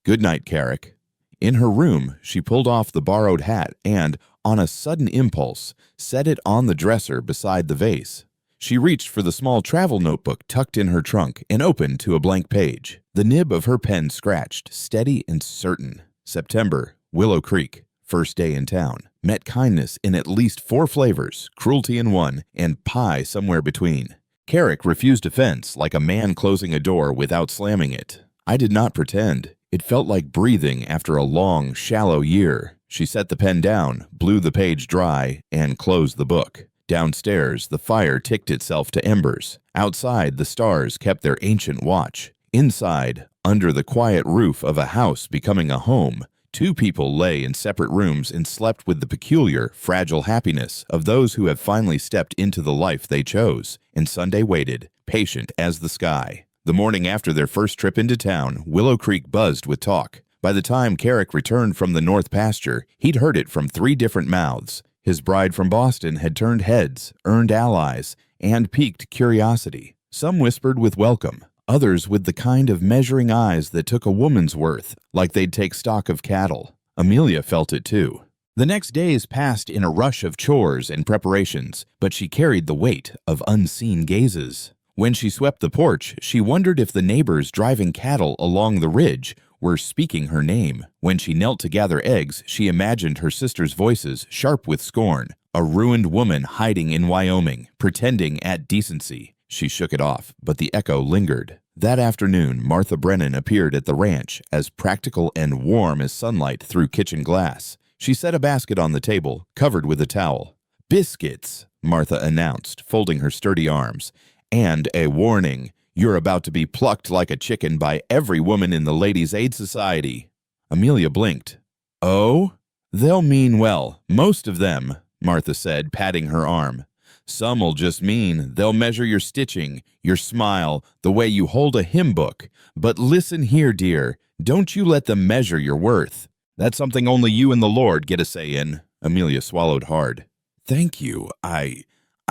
Good night, Carrick. In her room, she pulled off the borrowed hat and, on a sudden impulse, set it on the dresser beside the vase. She reached for the small travel notebook tucked in her trunk and opened to a blank page. The nib of her pen scratched, steady and certain. September, Willow Creek, first day in town. Met kindness in at least 4 flavors, cruelty in 1, and pie somewhere between. Carrick refused offense like a man closing a door without slamming it. I did not pretend. It felt like breathing after a long, shallow year. She set the pen down, blew the page dry, and closed the book. Downstairs, the fire ticked itself to embers. Outside, the stars kept their ancient watch. Inside, under the quiet roof of a house becoming a home, 2 people lay in separate rooms and slept with the peculiar, fragile happiness of those who have finally stepped into the life they chose. And Sunday waited, patient as the sky. The morning after their first trip into town, Willow Creek buzzed with talk. By the time Carrick returned from the north pasture, he'd heard it from 3 different mouths. His bride from Boston had turned heads, earned allies, and piqued curiosity. Some whispered with welcome, others with the kind of measuring eyes that took a woman's worth, like they'd take stock of cattle. Amelia felt it too. The next days passed in a rush of chores and preparations, but she carried the weight of unseen gazes. When she swept the porch, she wondered if the neighbors driving cattle along the ridge were speaking her name. When she knelt to gather eggs, she imagined her sisters' voices, sharp with scorn. A ruined woman hiding in Wyoming, pretending at decency. She shook it off, but the echo lingered. That afternoon, Martha Brennan appeared at the ranch, as practical and warm as sunlight through kitchen glass. She set a basket on the table, covered with a towel. Biscuits, Martha announced, folding her sturdy arms. And a warning. You're about to be plucked like a chicken by every woman in the Ladies' Aid Society." Amelia blinked. "Oh? They'll mean well, most of them," Martha said, patting her arm. "Some'll just mean they'll measure your stitching, your smile, the way you hold a hymn book. But listen here, dear, don't you let them measure your worth. That's something only you and the Lord get a say in." Amelia swallowed hard. "Thank you. I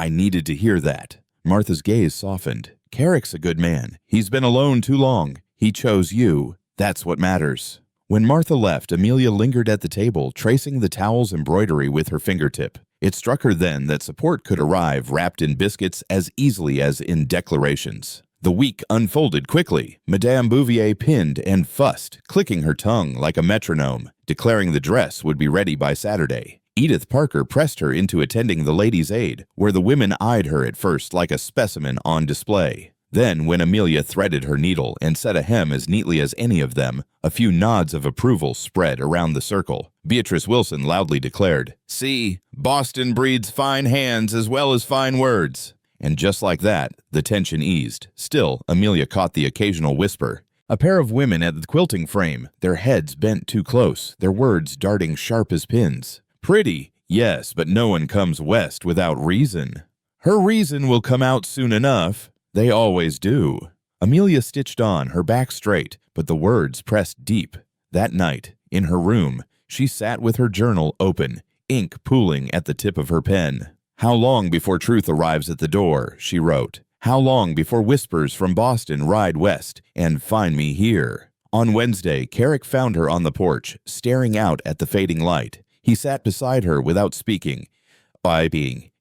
needed to hear that." Martha's gaze softened. "Carrick's a good man. He's been alone too long. He chose you. That's what matters." When Martha left, Amelia lingered at the table, tracing the towel's embroidery with her fingertip. It struck her then that support could arrive wrapped in biscuits as easily as in declarations. The week unfolded quickly. Madame Bouvier pinned and fussed, clicking her tongue like a metronome, declaring the dress would be ready by Saturday. Edith Parker pressed her into attending the Ladies' Aid, where the women eyed her at first like a specimen on display. Then, when Amelia threaded her needle and set a hem as neatly as any of them, a few nods of approval spread around the circle. Beatrice Wilson loudly declared, "See, Boston breeds fine hands as well as fine words." And just like that, the tension eased. Still, Amelia caught the occasional whisper. A pair of women at the quilting frame, their heads bent too close, their words darting sharp as pins. "Pretty, yes, but no one comes west without reason." "Her reason will come out soon enough." "They always do." Amelia stitched on, her back straight, but the words pressed deep. That night, in her room, she sat with her journal open, ink pooling at the tip of her pen. "How long before truth arrives at the door?" she wrote. "How long before whispers from Boston ride west and find me here?" On Wednesday, Carrick found her on the porch, staring out at the fading light. He sat beside her without speaking,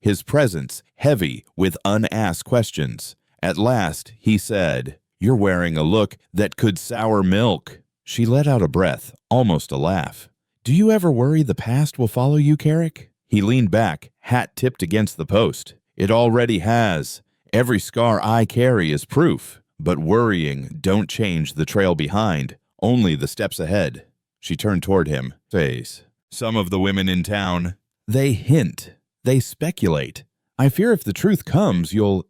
his presence heavy with unasked questions. At last, he said, "You're wearing a look that could sour milk." She let out a breath, almost a laugh. "Do you ever worry the past will follow you, Carrick?" He leaned back, hat tipped against the post. "It already has. Every scar I carry is proof. But worrying don't change the trail behind, only the steps ahead." She turned toward him. Face. "Some of the women in town, they hint. They speculate. I fear if the truth comes, you'll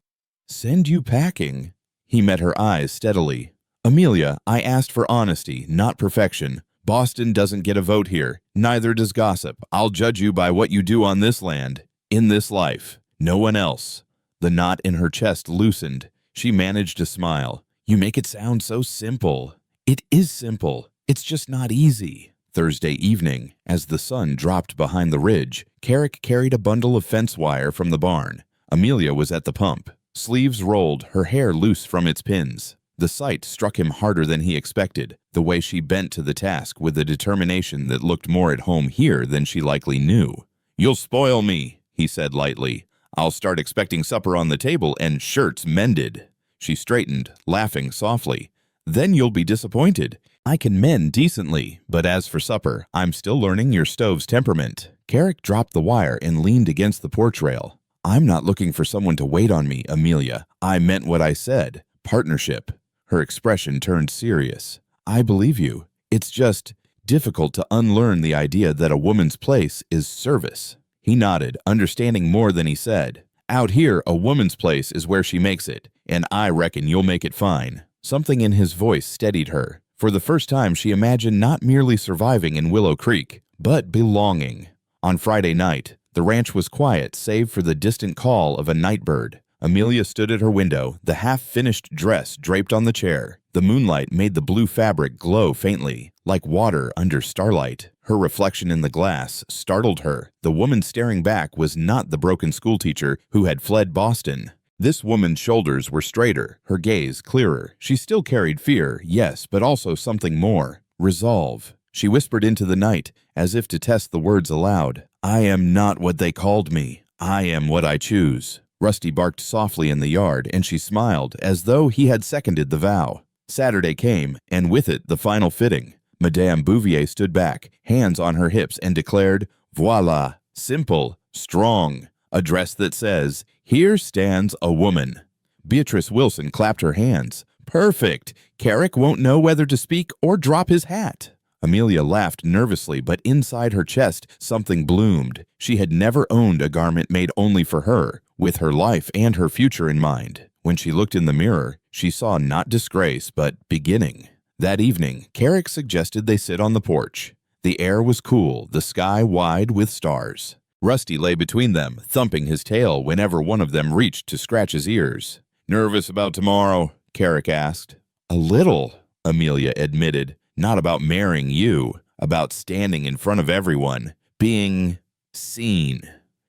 send you packing." He met her eyes steadily. "Amelia, I asked for honesty, not perfection. Boston doesn't get a vote here. Neither does gossip. I'll judge you by what you do on this land, in this life. No one else." The knot in her chest loosened. She managed a smile. "You make it sound so simple." "It is simple. It's just not easy." Thursday evening, as the sun dropped behind the ridge, Carrick carried a bundle of fence wire from the barn. Amelia was at the pump. Sleeves rolled, her hair loose from its pins. The sight struck him harder than he expected, the way she bent to the task with a determination that looked more at home here than she likely knew. "You'll spoil me," he said lightly. "I'll start expecting supper on the table and shirts mended." She straightened, laughing softly. "Then you'll be disappointed. I can mend decently, but as for supper, I'm still learning your stove's temperament." Carrick dropped the wire and leaned against the porch rail. "I'm not looking for someone to wait on me, Amelia. I meant what I said. Partnership." Her expression turned serious. "I believe you. It's just difficult to unlearn the idea that a woman's place is service." He nodded, understanding more than he said. "Out here, a woman's place is where she makes it, and I reckon you'll make it fine." Something in his voice steadied her. For the first time, she imagined not merely surviving in Willow Creek, but belonging. On Friday night, the ranch was quiet save for the distant call of a night bird. Amelia stood at her window, the half-finished dress draped on the chair. The moonlight made the blue fabric glow faintly, like water under starlight. Her reflection in the glass startled her. The woman staring back was not the broken schoolteacher who had fled Boston. This woman's shoulders were straighter, her gaze clearer. She still carried fear, yes, but also something more. Resolve. She whispered into the night, as if to test the words aloud. "I am not what they called me. I am what I choose." Rusty barked softly in the yard, and she smiled, as though he had seconded the vow. Saturday came, and with it the final fitting. Madame Bouvier stood back, hands on her hips, and declared, "Voila! Simple, strong. A dress that says, 'Here stands a woman.'" Beatrice Wilson clapped her hands. "Perfect! Carrick won't know whether to speak or drop his hat." Amelia laughed nervously, but inside her chest something bloomed. She had never owned a garment made only for her, with her life and her future in mind. When she looked in the mirror, she saw not disgrace, but beginning. That evening, Carrick suggested they sit on the porch. The air was cool, the sky wide with stars. Rusty lay between them, thumping his tail whenever one of them reached to scratch his ears. "Nervous about tomorrow?" Carrick asked. "A little," Amelia admitted. "Not about marrying you, about standing in front of everyone, being seen."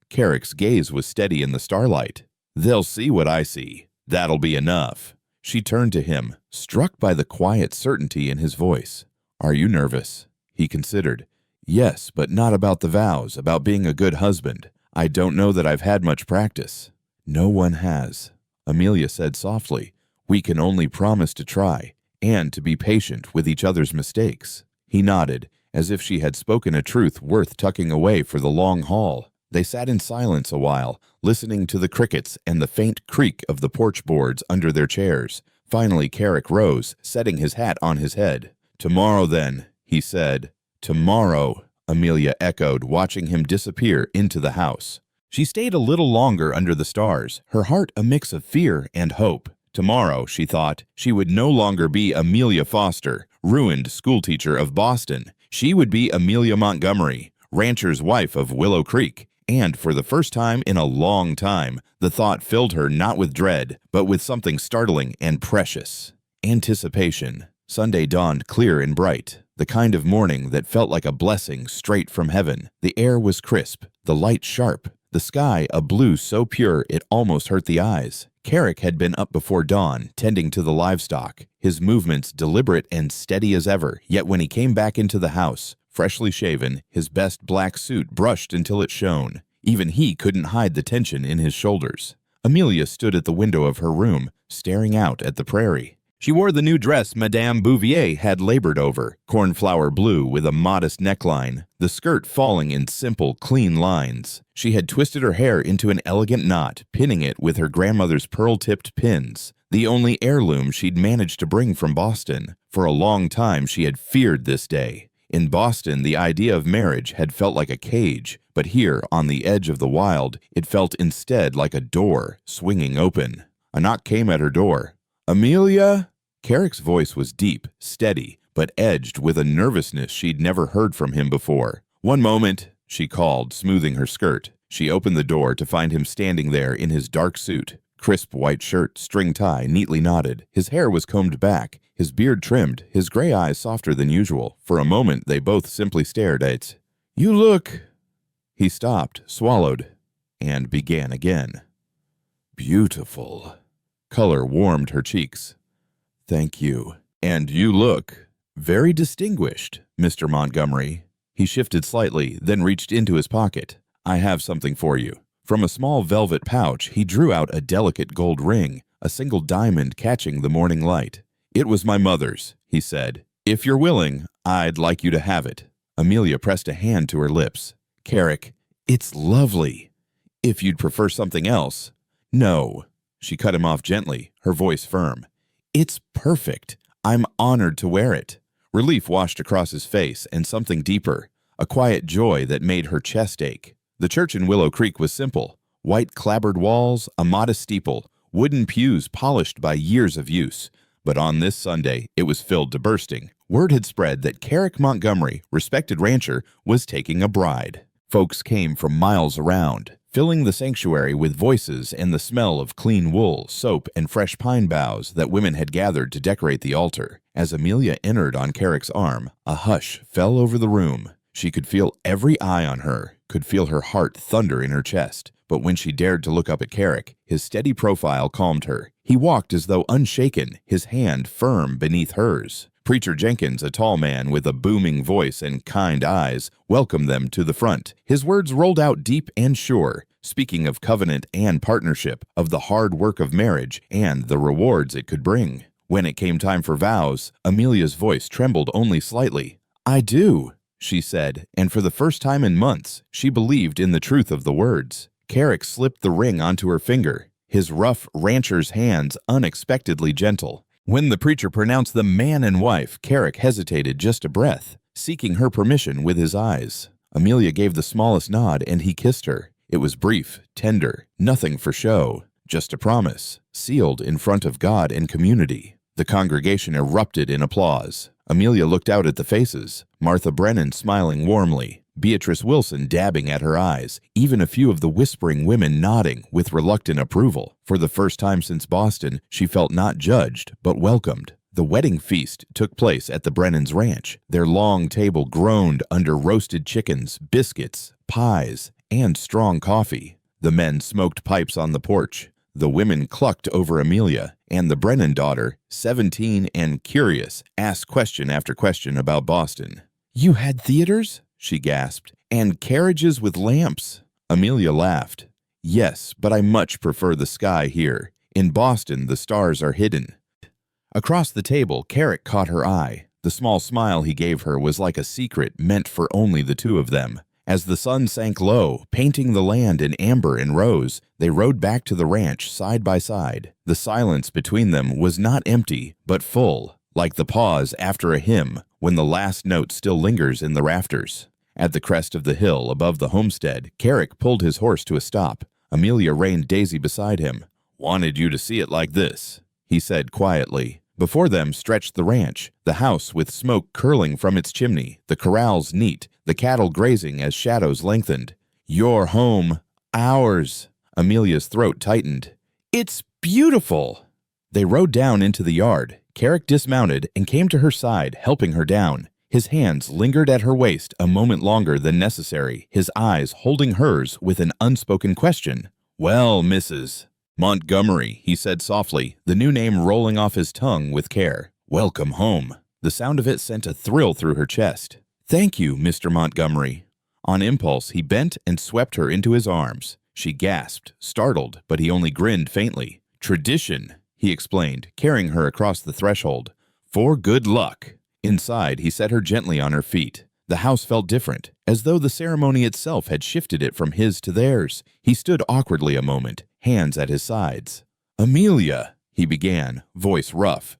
Carrick's gaze was steady in the starlight. "They'll see what I see. That'll be enough." She turned to him, struck by the quiet certainty in his voice. "Are you nervous?" He considered. "Yes, but not about the vows, about being a good husband. I don't know that I've had much practice." "No one has," Amelia said softly. "We can only promise to try, and to be patient with each other's mistakes." He nodded, as if she had spoken a truth worth tucking away for the long haul. They sat in silence a while, listening to the crickets and the faint creak of the porch boards under their chairs. Finally, Carrick rose, setting his hat on his head. "Tomorrow, then," he said. "Tomorrow," Amelia echoed, watching him disappear into the house. She stayed a little longer under the stars, her heart a mix of fear and hope. Tomorrow, she thought, she would no longer be Amelia Foster, ruined schoolteacher of Boston. She would be Amelia Montgomery, rancher's wife of Willow Creek. And for the first time in a long time, the thought filled her not with dread, but with something startling and precious. Anticipation. Sunday dawned clear and bright, the kind of morning that felt like a blessing straight from heaven. The air was crisp, the light sharp, the sky a blue so pure it almost hurt the eyes. Carrick had been up before dawn, tending to the livestock, his movements deliberate and steady as ever, yet when he came back into the house, freshly shaven, his best black suit brushed until it shone, even he couldn't hide the tension in his shoulders. Amelia stood at the window of her room, staring out at the prairie. She wore the new dress Madame Bouvier had labored over, cornflower blue with a modest neckline, the skirt falling in simple, clean lines. She had twisted her hair into an elegant knot, pinning it with her grandmother's pearl-tipped pins, the only heirloom she'd managed to bring from Boston. For a long time she had feared this day. In Boston, the idea of marriage had felt like a cage, but here, on the edge of the wild, it felt instead like a door, swinging open. A knock came at her door. "Amelia?" Carrick's voice was deep, steady, but edged with a nervousness she'd never heard from him before. "One moment," she called, smoothing her skirt. She opened the door to find him standing there in his dark suit, crisp white shirt, string tie neatly knotted. His hair was combed back, his beard trimmed, his gray eyes softer than usual. For a moment, they both simply stared at "You look—" He stopped, swallowed, and began again. "Beautiful." Color warmed her cheeks. "Thank you. And you look very distinguished, Mr. Montgomery." He shifted slightly, then reached into his pocket. "I have something for you." From a small velvet pouch, he drew out a delicate gold ring, a single diamond catching the morning light. "It was my mother's," he said. "If you're willing, I'd like you to have it." Amelia pressed a hand to her lips. "Carrick, it's lovely. If you'd prefer something else—" "No." She cut him off gently, her voice firm. "It's perfect. I'm honored to wear it." Relief washed across his face, and something deeper, a quiet joy that made her chest ache. The church in Willow Creek was simple. White clapboard walls, a modest steeple, wooden pews polished by years of use. But on this Sunday, it was filled to bursting. Word had spread that Carrick Montgomery, respected rancher, was taking a bride. Folks came from miles around, filling the sanctuary with voices and the smell of clean wool, soap, and fresh pine boughs that women had gathered to decorate the altar. As Amelia entered on Carrick's arm, a hush fell over the room. She could feel every eye on her, could feel her heart thunder in her chest. But when she dared to look up at Carrick, his steady profile calmed her. He walked as though unshaken, his hand firm beneath hers. Preacher Jenkins, a tall man with a booming voice and kind eyes, welcomed them to the front. His words rolled out deep and sure, speaking of covenant and partnership, of the hard work of marriage and the rewards it could bring. When it came time for vows, Amelia's voice trembled only slightly. "I do," she said, and for the first time in months, she believed in the truth of the words. Carrick slipped the ring onto her finger, his rough rancher's hands unexpectedly gentle. When the preacher pronounced them man and wife, Carrick hesitated just a breath, seeking her permission with his eyes. Amelia gave the smallest nod, and he kissed her. It was brief, tender, nothing for show, just a promise, sealed in front of God and community. The congregation erupted in applause. Amelia looked out at the faces, Martha Brennan smiling warmly, Beatrice Wilson dabbing at her eyes, even a few of the whispering women nodding with reluctant approval. For the first time since Boston, she felt not judged, but welcomed. The wedding feast took place at the Brennans' ranch. Their long table groaned under roasted chickens, biscuits, pies, and strong coffee. The men smoked pipes on the porch. The women clucked over Amelia, and the Brennan daughter, 17 and curious, asked question after question about Boston. "You had theaters?" she gasped, "and carriages with lamps." Amelia laughed. "Yes, but I much prefer the sky here. In Boston, the stars are hidden." Across the table, Carrick caught her eye. The small smile he gave her was like a secret meant for only the two of them. As the sun sank low, painting the land in amber and rose, they rode back to the ranch side by side. The silence between them was not empty, but full, like the pause after a hymn when the last note still lingers in the rafters. At the crest of the hill above the homestead, Carrick pulled his horse to a stop. Amelia reined Daisy beside him. "Wanted you to see it like this," he said quietly. Before them stretched the ranch, the house with smoke curling from its chimney, the corrals neat, the cattle grazing as shadows lengthened. "Your home, ours." Amelia's throat tightened. "It's beautiful." They rode down into the yard. Carrick dismounted and came to her side, helping her down. His hands lingered at her waist a moment longer than necessary, his eyes holding hers with an unspoken question. "Well, Mrs. Montgomery," he said softly, the new name rolling off his tongue with care. "Welcome home." The sound of it sent a thrill through her chest. "Thank you, Mr. Montgomery." On impulse, he bent and swept her into his arms. She gasped, startled, but he only grinned faintly. "Tradition," he explained, carrying her across the threshold. "For good luck." Inside, he set her gently on her feet. The house felt different, as though the ceremony itself had shifted it from his to theirs. He stood awkwardly a moment, hands at his sides. "Amelia," he began, voice rough.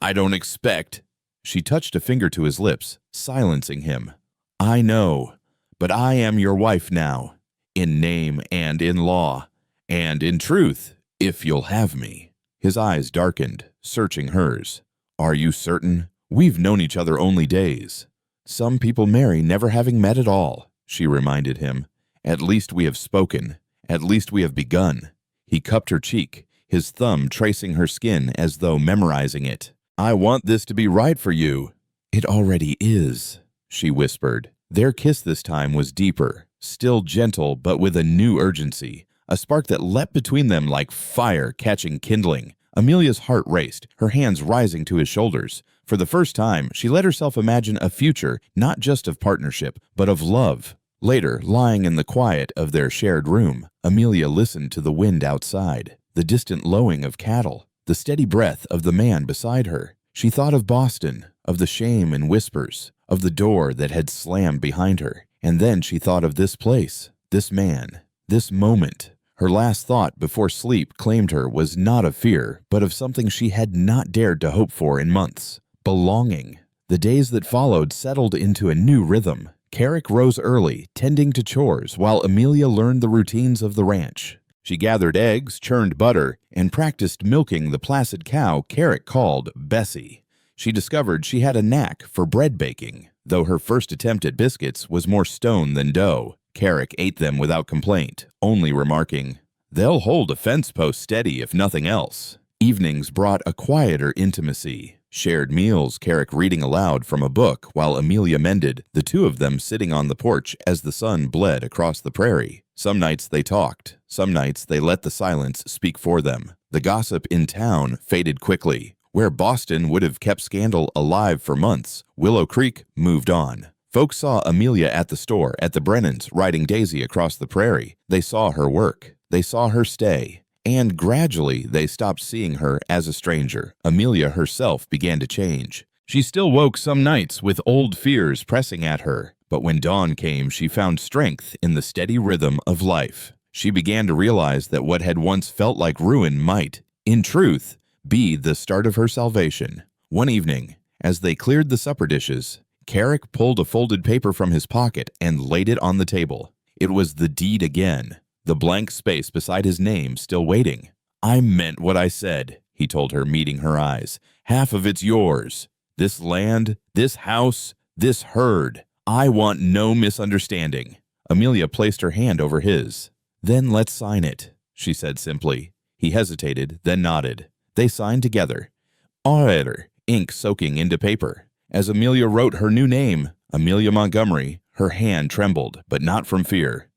"I don't expect." She touched a finger to his lips, silencing him. "I know, but I am your wife now, in name and in law, and in truth, if you'll have me." His eyes darkened, searching hers. "Are you certain? We've known each other only days." "Some people marry never having met at all," she reminded him. "At least we have spoken. At least we have begun." He cupped her cheek, his thumb tracing her skin as though memorizing it. "I want this to be right for you." "It already is," she whispered. Their kiss this time was deeper, still gentle but with a new urgency, a spark that leapt between them like fire catching kindling. Amelia's heart raced, her hands rising to his shoulders. For the first time, she let herself imagine a future not just of partnership, but of love. Later, lying in the quiet of their shared room, Amelia listened to the wind outside, the distant lowing of cattle, the steady breath of the man beside her. She thought of Boston, of the shame and whispers, of the door that had slammed behind her. And then she thought of this place, this man, this moment. Her last thought before sleep claimed her was not of fear, but of something she had not dared to hope for in months. Belonging. The days that followed settled into a new rhythm. Carrick rose early, tending to chores, while Amelia learned the routines of the ranch. She gathered eggs, churned butter, and practiced milking the placid cow Carrick called Bessie. She discovered she had a knack for bread baking, though her first attempt at biscuits was more stone than dough. Carrick ate them without complaint, only remarking, "They'll hold a fence post steady if nothing else." Evenings brought a quieter intimacy. Shared meals, Carrick reading aloud from a book while Amelia mended, the two of them sitting on the porch as the sun bled across the prairie. Some nights they talked, some nights they let the silence speak for them. The gossip in town faded quickly. Where Boston would have kept scandal alive for months, Willow Creek moved on. Folks saw Amelia at the store, at the Brennans, riding Daisy across the prairie. They saw her work. They saw her stay. And gradually, they stopped seeing her as a stranger. Amelia herself began to change. She still woke some nights with old fears pressing at her, but when dawn came, she found strength in the steady rhythm of life. She began to realize that what had once felt like ruin might, in truth, be the start of her salvation. One evening, as they cleared the supper dishes, Carrick pulled a folded paper from his pocket and laid it on the table. It was the deed again. The blank space beside his name still waiting. I meant what I said, he told her, meeting her eyes. Half of it's yours. This land, this house, this herd. I want no misunderstanding. Amelia placed her hand over his. Then let's sign it, she said simply. He hesitated, then nodded. They signed together. Order, ink soaking into paper. As Amelia wrote her new name, Amelia Montgomery, her hand trembled, but not from fear.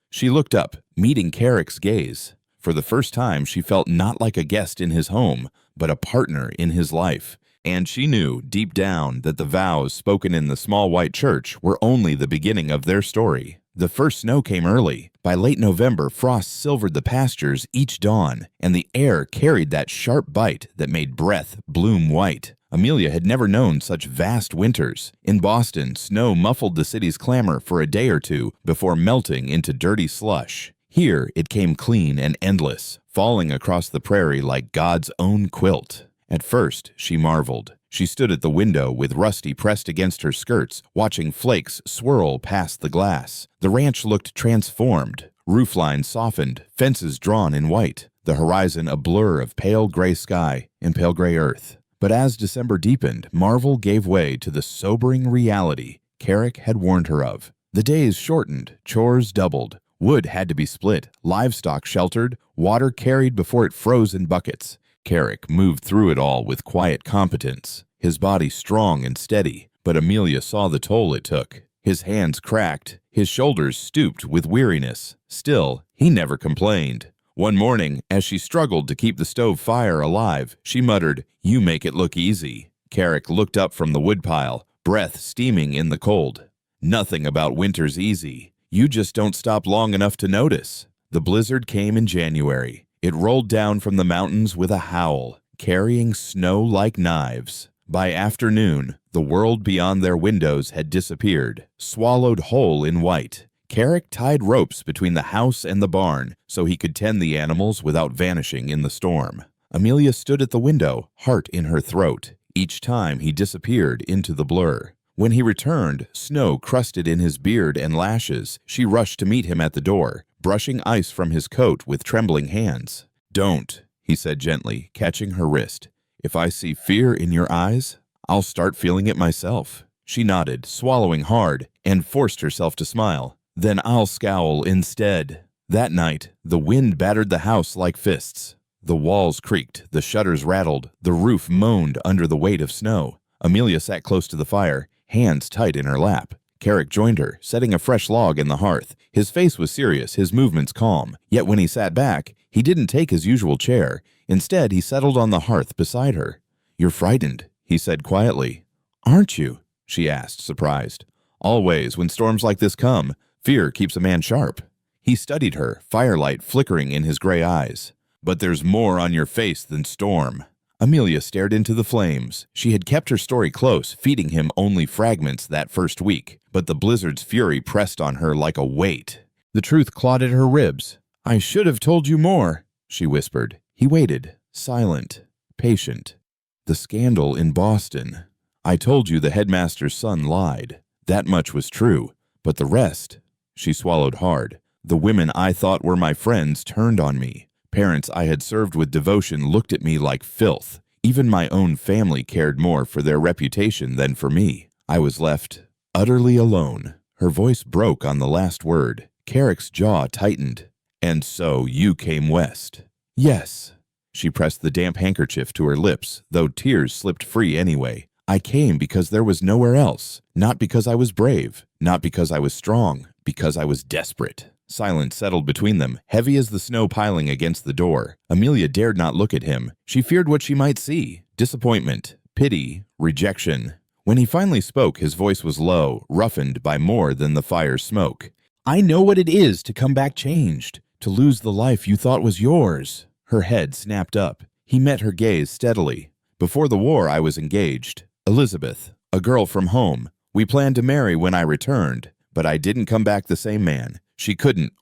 She looked up, meeting Carrick's gaze. For the first time, she felt not like a guest in his home, but a partner in his life. And she knew, deep down, that the vows spoken in the small white church were only the beginning of their story. The first snow came early. By late November, frost silvered the pastures each dawn, and the air carried that sharp bite that made breath bloom white. Amelia had never known such vast winters. In Boston, snow muffled the city's clamor for a day or two before melting into dirty slush. Here, it came clean and endless, falling across the prairie like God's own quilt. At first, she marveled. She stood at the window with Rusty pressed against her skirts, watching flakes swirl past the glass. The ranch looked transformed. Rooflines softened, fences drawn in white, the horizon a blur of pale gray sky and pale gray earth. But as December deepened, marvel gave way to the sobering reality Carrick had warned her of. The days shortened, chores doubled. Wood had to be split, livestock sheltered, water carried before it froze in buckets. Carrick moved through it all with quiet competence, his body strong and steady, but Amelia saw the toll it took. His hands cracked, his shoulders stooped with weariness. Still, he never complained. One morning, as she struggled to keep the stove fire alive, she muttered, "You make it look easy." Carrick looked up from the woodpile, breath steaming in the cold. "Nothing about winter's easy. You just don't stop long enough to notice." The blizzard came in January. It rolled down from the mountains with a howl, carrying snow like knives. By afternoon, the world beyond their windows had disappeared, swallowed whole in white. Carrick tied ropes between the house and the barn so he could tend the animals without vanishing in the storm. Amelia stood at the window, heart in her throat, each time he disappeared into the blur. When he returned, snow crusted in his beard and lashes, she rushed to meet him at the door, brushing ice from his coat with trembling hands. "Don't," he said gently, catching her wrist. "If I see fear in your eyes, I'll start feeling it myself." She nodded, swallowing hard, and forced herself to smile. "Then I'll scowl instead." That night, the wind battered the house like fists. The walls creaked, the shutters rattled, the roof moaned under the weight of snow. Amelia sat close to the fire, hands tight in her lap. Carrick joined her, setting a fresh log in the hearth. His face was serious, his movements calm. Yet when he sat back, he didn't take his usual chair. Instead, he settled on the hearth beside her. "You're frightened," he said quietly. "Aren't you?" she asked, surprised. "Always, when storms like this come, fear keeps a man sharp." He studied her, firelight flickering in his gray eyes. "But there's more on your face than storm." Amelia stared into the flames. She had kept her story close, feeding him only fragments that first week, but the blizzard's fury pressed on her like a weight. The truth clawed at her ribs. "I should have told you more," she whispered. He waited, silent, patient. "The scandal in Boston. I told you the headmaster's son lied. That much was true, but the rest," she swallowed hard. "The women I thought were my friends turned on me. Parents I had served with devotion looked at me like filth. Even my own family cared more for their reputation than for me. I was left utterly alone." Her voice broke on the last word. Carrick's jaw tightened. "And so you came west." "Yes." She pressed the damp handkerchief to her lips, though tears slipped free anyway. "I came because there was nowhere else. Not because I was brave. Not because I was strong. Because I was desperate." Silence settled between them, heavy as the snow piling against the door. Amelia dared not look at him. She feared what she might see. Disappointment, pity, rejection. When he finally spoke, his voice was low, roughened by more than the fire's smoke. "I know what it is to come back changed, to lose the life you thought was yours." Her head snapped up. He met her gaze steadily. "Before the war, I was engaged. Elizabeth, a girl from home. We planned to marry when I returned, but I didn't come back the same man. She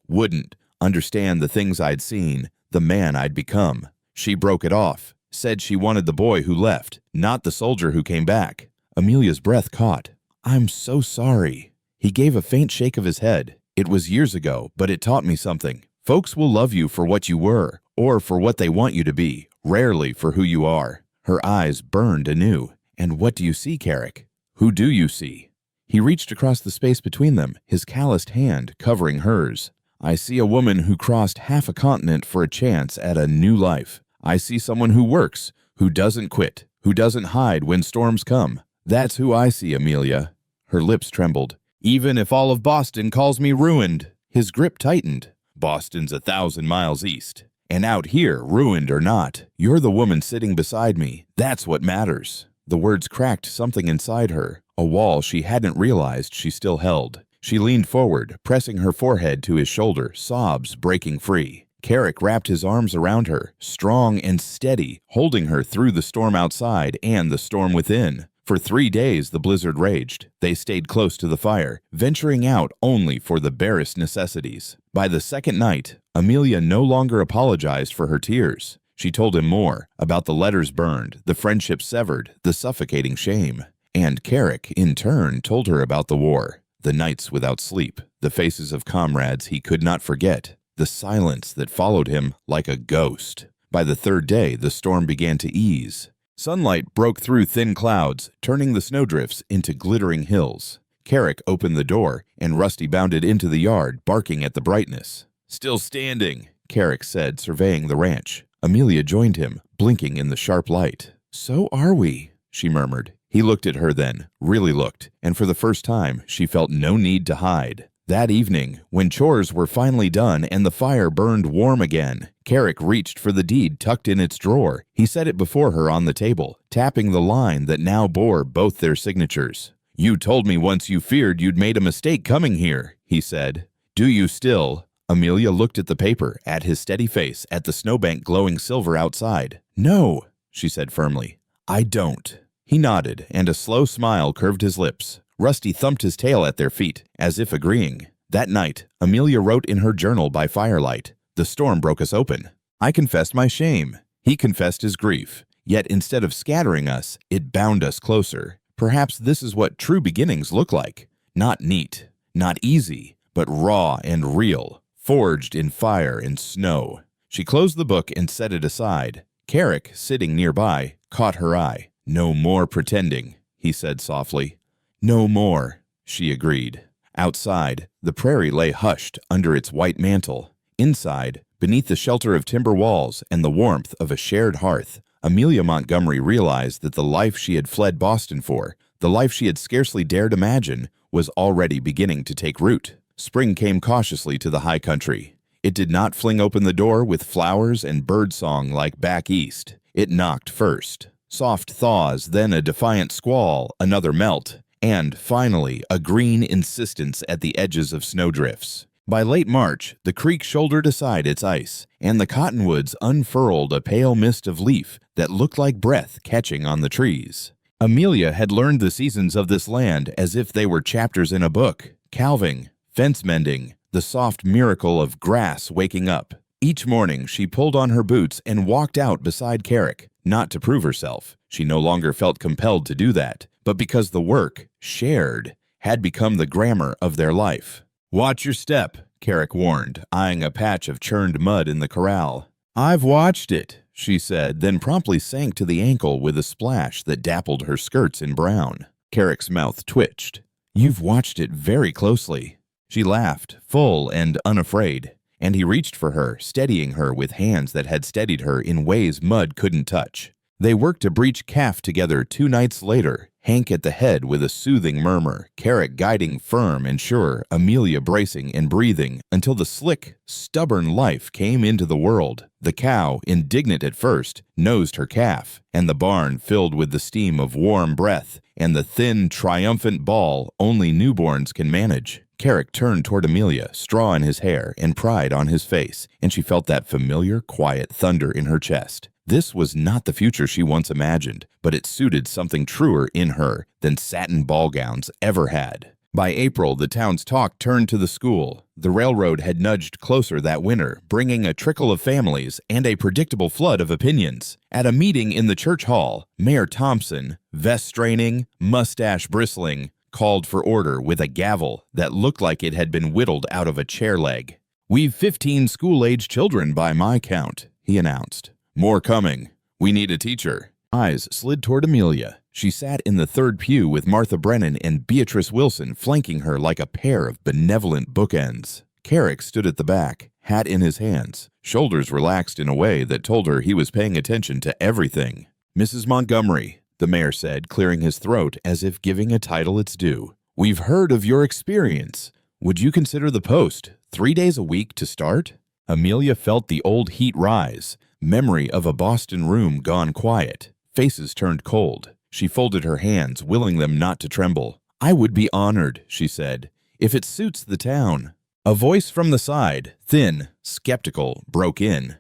wouldn't understand the things I'd seen, the man I'd become. She broke it off, said she wanted the boy who left, not the soldier who came back." Amelia's breath caught. "I'm so sorry." He gave a faint shake of his head. "It was years ago, but it taught me something. Folks will love you for what you were, or for what they want you to be, rarely for who you are." Her eyes burned anew. "And what do you see, Carrick? Who do you see?" He reached across the space between them, his calloused hand covering hers. "I see a woman who crossed half a continent for a chance at a new life. I see someone who works, who doesn't quit, who doesn't hide when storms come. That's who I see, Amelia." Her lips trembled. "Even if all of Boston calls me ruined." His grip tightened. "Boston's 1,000 miles east. And out here, ruined or not, you're the woman sitting beside me. That's what matters." The words cracked something inside her, a wall she hadn't realized she still held. She leaned forward, pressing her forehead to his shoulder, sobs breaking free. Carrick wrapped his arms around her, strong and steady, holding her through the storm outside and the storm within. For 3 days the blizzard raged. They stayed close to the fire, venturing out only for the barest necessities. By the second night, Amelia no longer apologized for her tears. She told him more about the letters burned, the friendships severed, the suffocating shame. And Carrick, in turn, told her about the war, the nights without sleep, the faces of comrades he could not forget, the silence that followed him like a ghost. By the third day, the storm began to ease. Sunlight broke through thin clouds, turning the snowdrifts into glittering hills. Carrick opened the door, and Rusty bounded into the yard, barking at the brightness. "Still standing," Carrick said, surveying the ranch. Amelia joined him, blinking in the sharp light. "So are we," she murmured. He looked at her then, really looked, and for the first time, she felt no need to hide. That evening, when chores were finally done and the fire burned warm again, Carrick reached for the deed tucked in its drawer. He set it before her on the table, tapping the line that now bore both their signatures. "You told me once you feared you'd made a mistake coming here," he said. "Do you still?" Amelia looked at the paper, at his steady face, at the snowbank glowing silver outside. "No," she said firmly. "I don't." He nodded, and a slow smile curved his lips. Rusty thumped his tail at their feet, as if agreeing. That night, Amelia wrote in her journal by firelight, "The storm broke us open. I confessed my shame. He confessed his grief. Yet instead of scattering us, it bound us closer. Perhaps this is what true beginnings look like. Not neat, not easy, but raw and real, forged in fire and snow." She closed the book and set it aside. Carrick, sitting nearby, caught her eye. "No more pretending," he said softly. "No more," she agreed. Outside, the prairie lay hushed under its white mantle. Inside, beneath the shelter of timber walls and the warmth of a shared hearth, Amelia Montgomery realized that the life she had fled Boston for, the life she had scarcely dared imagine, was already beginning to take root. Spring came cautiously to the high country. It did not fling open the door with flowers and birdsong like back east. It knocked first. Soft thaws, then a defiant squall, another melt, and, finally, a green insistence at the edges of snowdrifts. By late March, the creek shouldered aside its ice, and the cottonwoods unfurled a pale mist of leaf that looked like breath catching on the trees. Amelia had learned the seasons of this land as if they were chapters in a book. Calving, fence mending, the soft miracle of grass waking up. Each morning, she pulled on her boots and walked out beside Carrick, not to prove herself. She no longer felt compelled to do that, but because the work, shared, had become the grammar of their life. "Watch your step," Carrick warned, eyeing a patch of churned mud in the corral. "I've watched it," she said, then promptly sank to the ankle with a splash that dappled her skirts in brown. Carrick's mouth twitched. "You've watched it very closely." She laughed, full and unafraid, and he reached for her, steadying her with hands that had steadied her in ways mud couldn't touch. They worked a breech calf together 2 nights later, Hank at the head with a soothing murmur, Carrick guiding firm and sure, Amelia bracing and breathing, until the slick, stubborn life came into the world. The cow, indignant at first, nosed her calf, and the barn filled with the steam of warm breath and the thin, triumphant bawl only newborns can manage. Carrick turned toward Amelia, straw in his hair and pride on his face, and she felt that familiar, quiet thunder in her chest. This was not the future she once imagined, but it suited something truer in her than satin ball gowns ever had. By April, the town's talk turned to the school. The railroad had nudged closer that winter, bringing a trickle of families and a predictable flood of opinions. At a meeting in the church hall, Mayor Thompson, vest straining, mustache bristling, called for order with a gavel that looked like it had been whittled out of a chair leg. "We've 15 school-age children by my count," he announced. "More coming. We need a teacher." Eyes slid toward Amelia. She sat in the third pew with Martha Brennan and Beatrice Wilson flanking her like a pair of benevolent bookends. Carrick stood at the back, hat in his hands, shoulders relaxed in a way that told her he was paying attention to everything. "Mrs. Montgomery," the mayor said, clearing his throat as if giving a title its due, "we've heard of your experience. Would you consider the post 3 days a week to start?" Amelia felt the old heat rise, memory of a Boston room gone quiet. Faces turned cold. She folded her hands, willing them not to tremble. "I would be honored," she said, "if it suits the town." A voice from the side, thin, skeptical, broke in.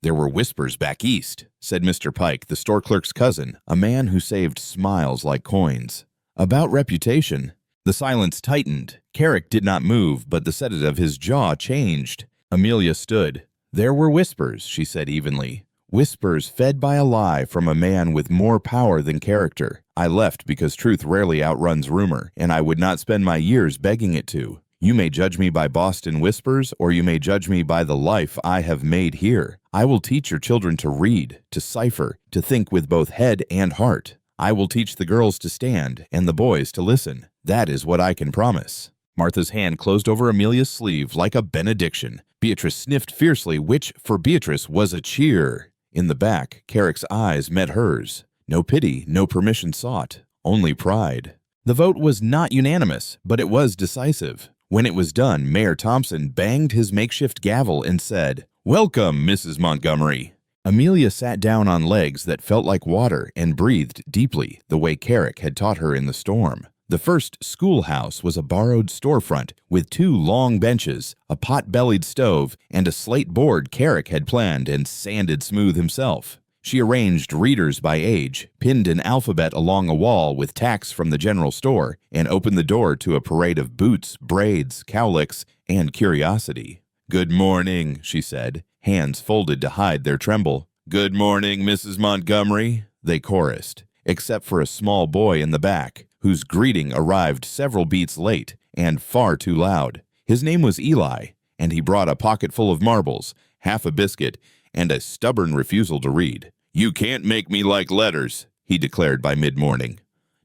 "There were whispers back east," said Mr. Pike, the store clerk's cousin, a man who saved smiles like coins. "About reputation." The silence tightened. Carrick did not move, but the set of his jaw changed. Amelia stood. "There were whispers," she said evenly. "Whispers fed by a lie from a man with more power than character. I left because truth rarely outruns rumor, and I would not spend my years begging it to. You may judge me by Boston whispers, or you may judge me by the life I have made here. I will teach your children to read, to cipher, to think with both head and heart. I will teach the girls to stand and the boys to listen. That is what I can promise." Martha's hand closed over Amelia's sleeve like a benediction. Beatrice sniffed fiercely, which, for Beatrice, was a cheer. In the back, Carrick's eyes met hers. No pity, no permission sought, only pride. The vote was not unanimous, but it was decisive. When it was done, Mayor Thompson banged his makeshift gavel and said, "Welcome, Mrs. Montgomery." Amelia sat down on legs that felt like water and breathed deeply, the way Carrick had taught her in the storm. The first schoolhouse was a borrowed storefront with 2 long benches, a pot-bellied stove, and a slate board Carrick had planned and sanded smooth himself. She arranged readers by age, pinned an alphabet along a wall with tacks from the general store, and opened the door to a parade of boots, braids, cowlicks, and curiosity. "Good morning," she said, hands folded to hide their tremble. "Good morning, Mrs. Montgomery," they chorused, except for a small boy in the back, whose greeting arrived several beats late and far too loud. His name was Eli, and he brought a pocket full of marbles, half a biscuit, and a stubborn refusal to read. "You can't make me like letters," he declared by mid-morning.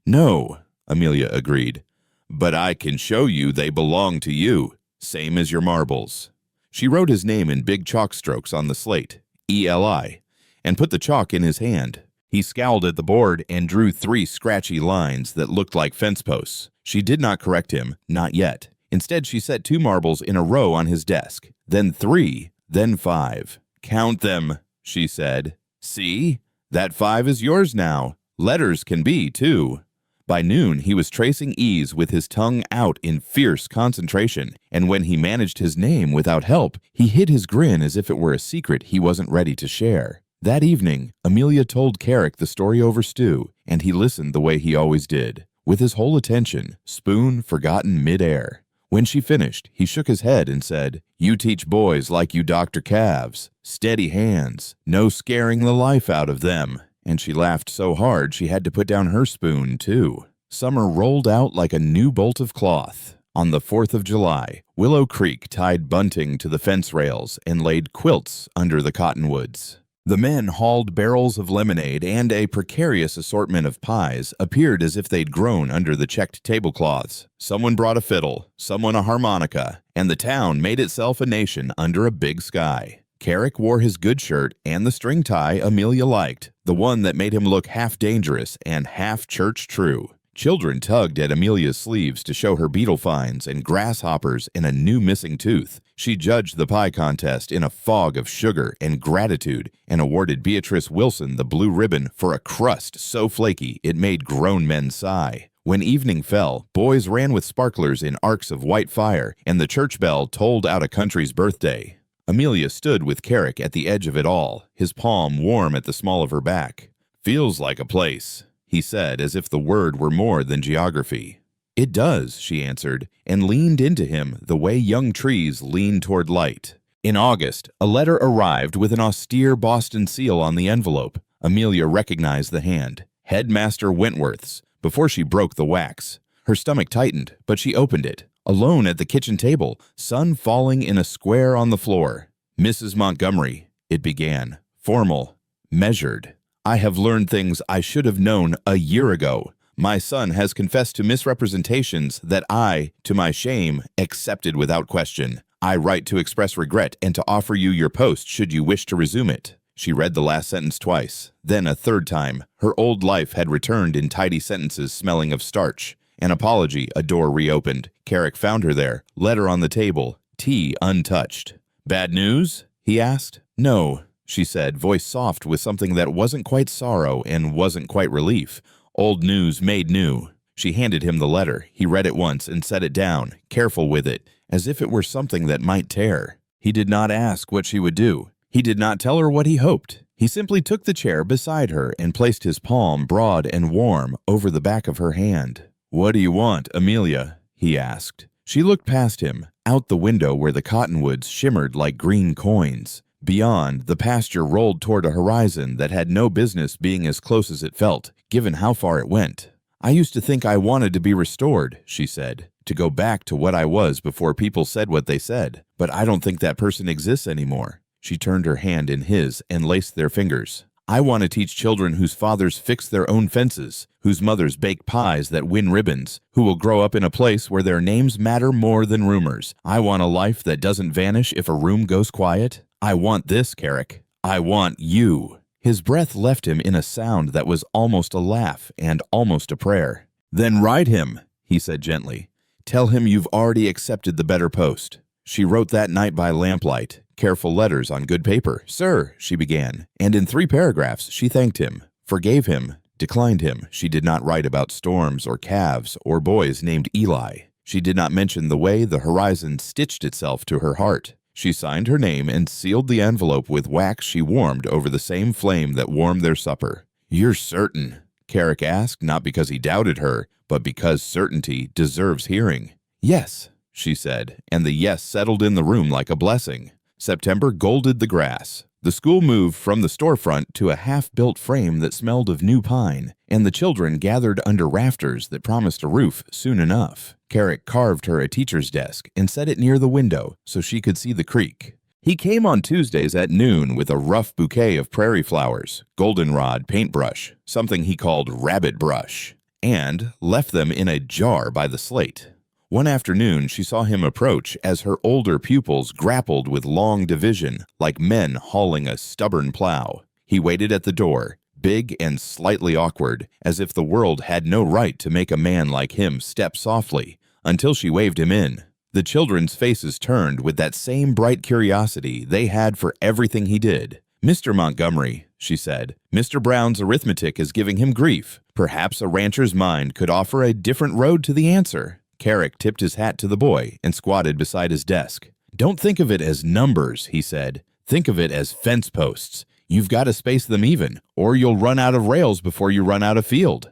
"No," Amelia agreed, "but I can show you they belong to you, same as your marbles." She wrote his name in big chalk strokes on the slate, Eli, and put the chalk in his hand. He scowled at the board and drew 3 scratchy lines that looked like fence posts. She did not correct him, not yet. Instead, she set 2 marbles in a row on his desk, then 3, then 5. "Count them," she said. "See? That 5 is yours now. Letters can be, too." By noon, he was tracing E's with his tongue out in fierce concentration, and when he managed his name without help, he hid his grin as if it were a secret he wasn't ready to share. That evening, Amelia told Carrick the story over stew, and he listened the way he always did, with his whole attention, spoon forgotten mid-air. When she finished, he shook his head and said, "You teach boys like you doctor calves. Steady hands, no scaring the life out of them." And she laughed so hard she had to put down her spoon, too. Summer rolled out like a new bolt of cloth. On the 4th of July, Willow Creek tied bunting to the fence rails and laid quilts under the cottonwoods. The men hauled barrels of lemonade, and a precarious assortment of pies appeared as if they'd grown under the checked tablecloths. Someone brought a fiddle, someone a harmonica, and the town made itself a nation under a big sky. Carrick wore his good shirt and the string tie Amelia liked, the one that made him look half dangerous and half church true. Children tugged at Amelia's sleeves to show her beetle finds and grasshoppers and a new missing tooth. She judged the pie contest in a fog of sugar and gratitude and awarded Beatrice Wilson the blue ribbon for a crust so flaky it made grown men sigh. When evening fell, boys ran with sparklers in arcs of white fire, and the church bell tolled out a country's birthday. Amelia stood with Carrick at the edge of it all, his palm warm at the small of her back. "Feels like a place," he said, as if the word were more than geography. "It does," she answered, and leaned into him the way young trees lean toward light. In August, a letter arrived with an austere Boston seal on the envelope. Amelia recognized the hand, Headmaster Wentworth's, before she broke the wax. Her stomach tightened, but she opened it. Alone at the kitchen table, sun falling in a square on the floor. "Mrs. Montgomery," it began, formal, measured. "I have learned things I should have known a year ago. My son has confessed to misrepresentations that I, to my shame, accepted without question. I write to express regret and to offer you your post should you wish to resume it." She read the last sentence twice, then a third time. Her old life had returned in tidy sentences smelling of starch. An apology, a door reopened. Carrick found her there, letter on the table, tea untouched. "Bad news?" he asked. "No," she said, voice soft with something that wasn't quite sorrow and wasn't quite relief. "Old news made new." She handed him the letter. He read it once and set it down, careful with it, as if it were something that might tear. He did not ask what she would do. He did not tell her what he hoped. He simply took the chair beside her and placed his palm, broad and warm, over the back of her hand. "What do you want, Amelia?" he asked. She looked past him, out the window where the cottonwoods shimmered like green coins. Beyond, the pasture rolled toward a horizon that had no business being as close as it felt, given how far it went. "I used to think I wanted to be restored," she said, "to go back to what I was before people said what they said. But I don't think that person exists anymore." She turned her hand in his and laced their fingers. "I want to teach children whose fathers fix their own fences, whose mothers bake pies that win ribbons, who will grow up in a place where their names matter more than rumors. I want a life that doesn't vanish if a room goes quiet. I want this, Carrick. I want you." His breath left him in a sound that was almost a laugh and almost a prayer. "Then write him," he said gently. "Tell him you've already accepted the better post." She wrote that night by lamplight, careful letters on good paper. "Sir," she began, and in 3 paragraphs she thanked him, forgave him, declined him. She did not write about storms or calves or boys named Eli. She did not mention the way the horizon stitched itself to her heart. She signed her name and sealed the envelope with wax she warmed over the same flame that warmed their supper. "You're certain?" Carrick asked, not because he doubted her, but because certainty deserves hearing. "Yes," she said, and the yes settled in the room like a blessing. September golded the grass. The school moved from the storefront to a half-built frame that smelled of new pine, and the children gathered under rafters that promised a roof soon enough. Carrick carved her a teacher's desk and set it near the window so she could see the creek. He came on Tuesdays at noon with a rough bouquet of prairie flowers, goldenrod paintbrush, something he called rabbit brush, and left them in a jar by the slate. One afternoon, she saw him approach as her older pupils grappled with long division, like men hauling a stubborn plow. He waited at the door, big and slightly awkward, as if the world had no right to make a man like him step softly, until she waved him in. The children's faces turned with that same bright curiosity they had for everything he did. "Mr. Montgomery," she said, "Mr. Brown's arithmetic is giving him grief. Perhaps a rancher's mind could offer a different road to the answer." Carrick tipped his hat to the boy and squatted beside his desk. "Don't think of it as numbers," he said. "Think of it as fence posts. You've got to space them even, or you'll run out of rails before you run out of field."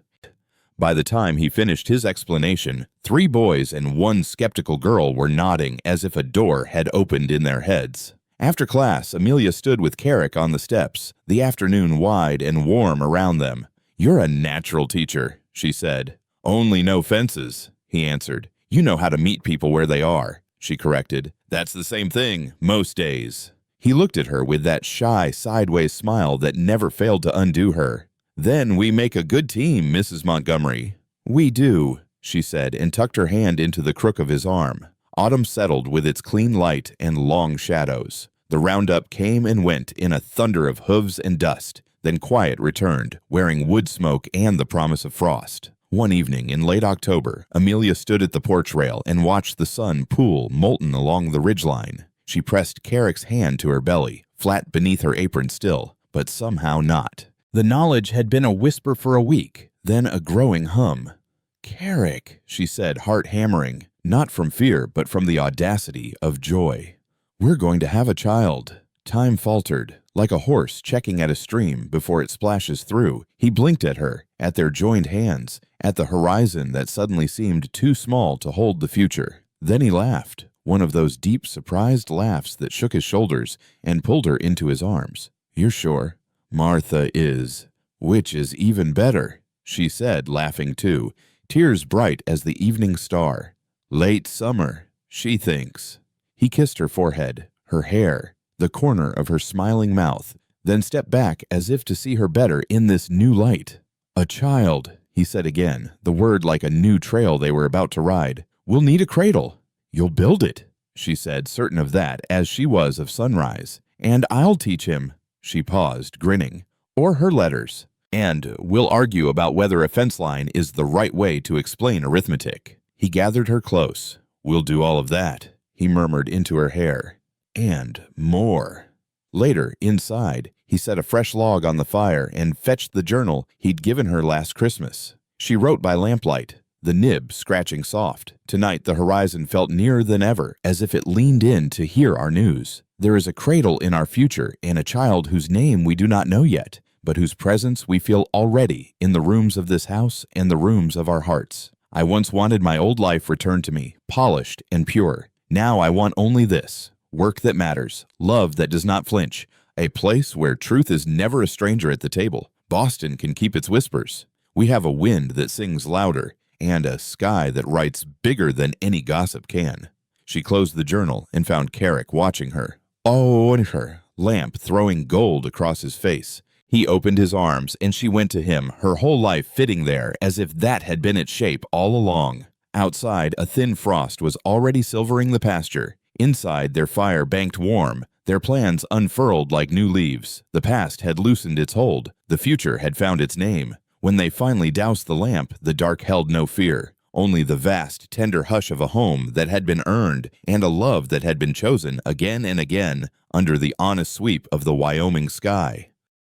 By the time he finished his explanation, 3 boys and 1 skeptical girl were nodding as if a door had opened in their heads. After class, Amelia stood with Carrick on the steps, the afternoon wide and warm around them. "You're a natural teacher," she said. "Only no fences," he answered. "You know how to meet people where they are," she corrected. "That's the same thing, most days." He looked at her with that shy, sideways smile that never failed to undo her. "Then we make a good team, Mrs. Montgomery." "We do," she said, and tucked her hand into the crook of his arm. Autumn settled with its clean light and long shadows. The roundup came and went in a thunder of hooves and dust. Then quiet returned, wearing wood smoke and the promise of frost. One evening in late October, Amelia stood at the porch rail and watched the sun pool molten along the ridgeline. She pressed Carrick's hand to her belly, flat beneath her apron still, but somehow not. The knowledge had been a whisper for a week, then a growing hum. "Carrick," she said, heart hammering, not from fear, but from the audacity of joy. "We're going to have a child." Time faltered, like a horse checking at a stream before it splashes through. He blinked at her, at their joined hands, at the horizon that suddenly seemed too small to hold the future. Then he laughed, one of those deep, surprised laughs that shook his shoulders and pulled her into his arms. "You're sure?" "Martha is. Which is even better," she said, laughing too, tears bright as the evening star. Late summer, she thinks. He kissed her forehead, her hair, the corner of her smiling mouth, then stepped back as if to see her better in this new light. A child, he said again, the word like a new trail they were about to ride. We'll need a cradle. You'll build it, she said, certain of that as she was of sunrise. And I'll teach him, she paused, grinning, or her letters. And we'll argue about whether a fence line is the right way to explain arithmetic. He gathered her close. We'll do all of that, he murmured into her hair. And more. Later, inside, he set a fresh log on the fire and fetched the journal he'd given her last Christmas. She wrote by lamplight, the nib scratching soft. Tonight the horizon felt nearer than ever, as if it leaned in to hear our news. There is a cradle in our future and a child whose name we do not know yet, but whose presence we feel already in the rooms of this house and the rooms of our hearts. I once wanted my old life returned to me, polished and pure. Now I want only this: work that matters, love that does not flinch, a place where truth is never a stranger at the table. Boston can keep its whispers. We have a wind that sings louder and a sky that writes bigger than any gossip can. She closed the journal and found Carrick watching her. Oh, and her lamp throwing gold across his face. He opened his arms, and she went to him, her whole life fitting there as if that had been its shape all along. Outside, a thin frost was already silvering the pasture. Inside, their fire banked warm, their plans unfurled like new leaves. The past had loosened its hold. The future had found its name. When they finally doused the lamp, the dark held no fear, only the vast, tender hush of a home that had been earned and a love that had been chosen again and again under the honest sweep of the Wyoming sky.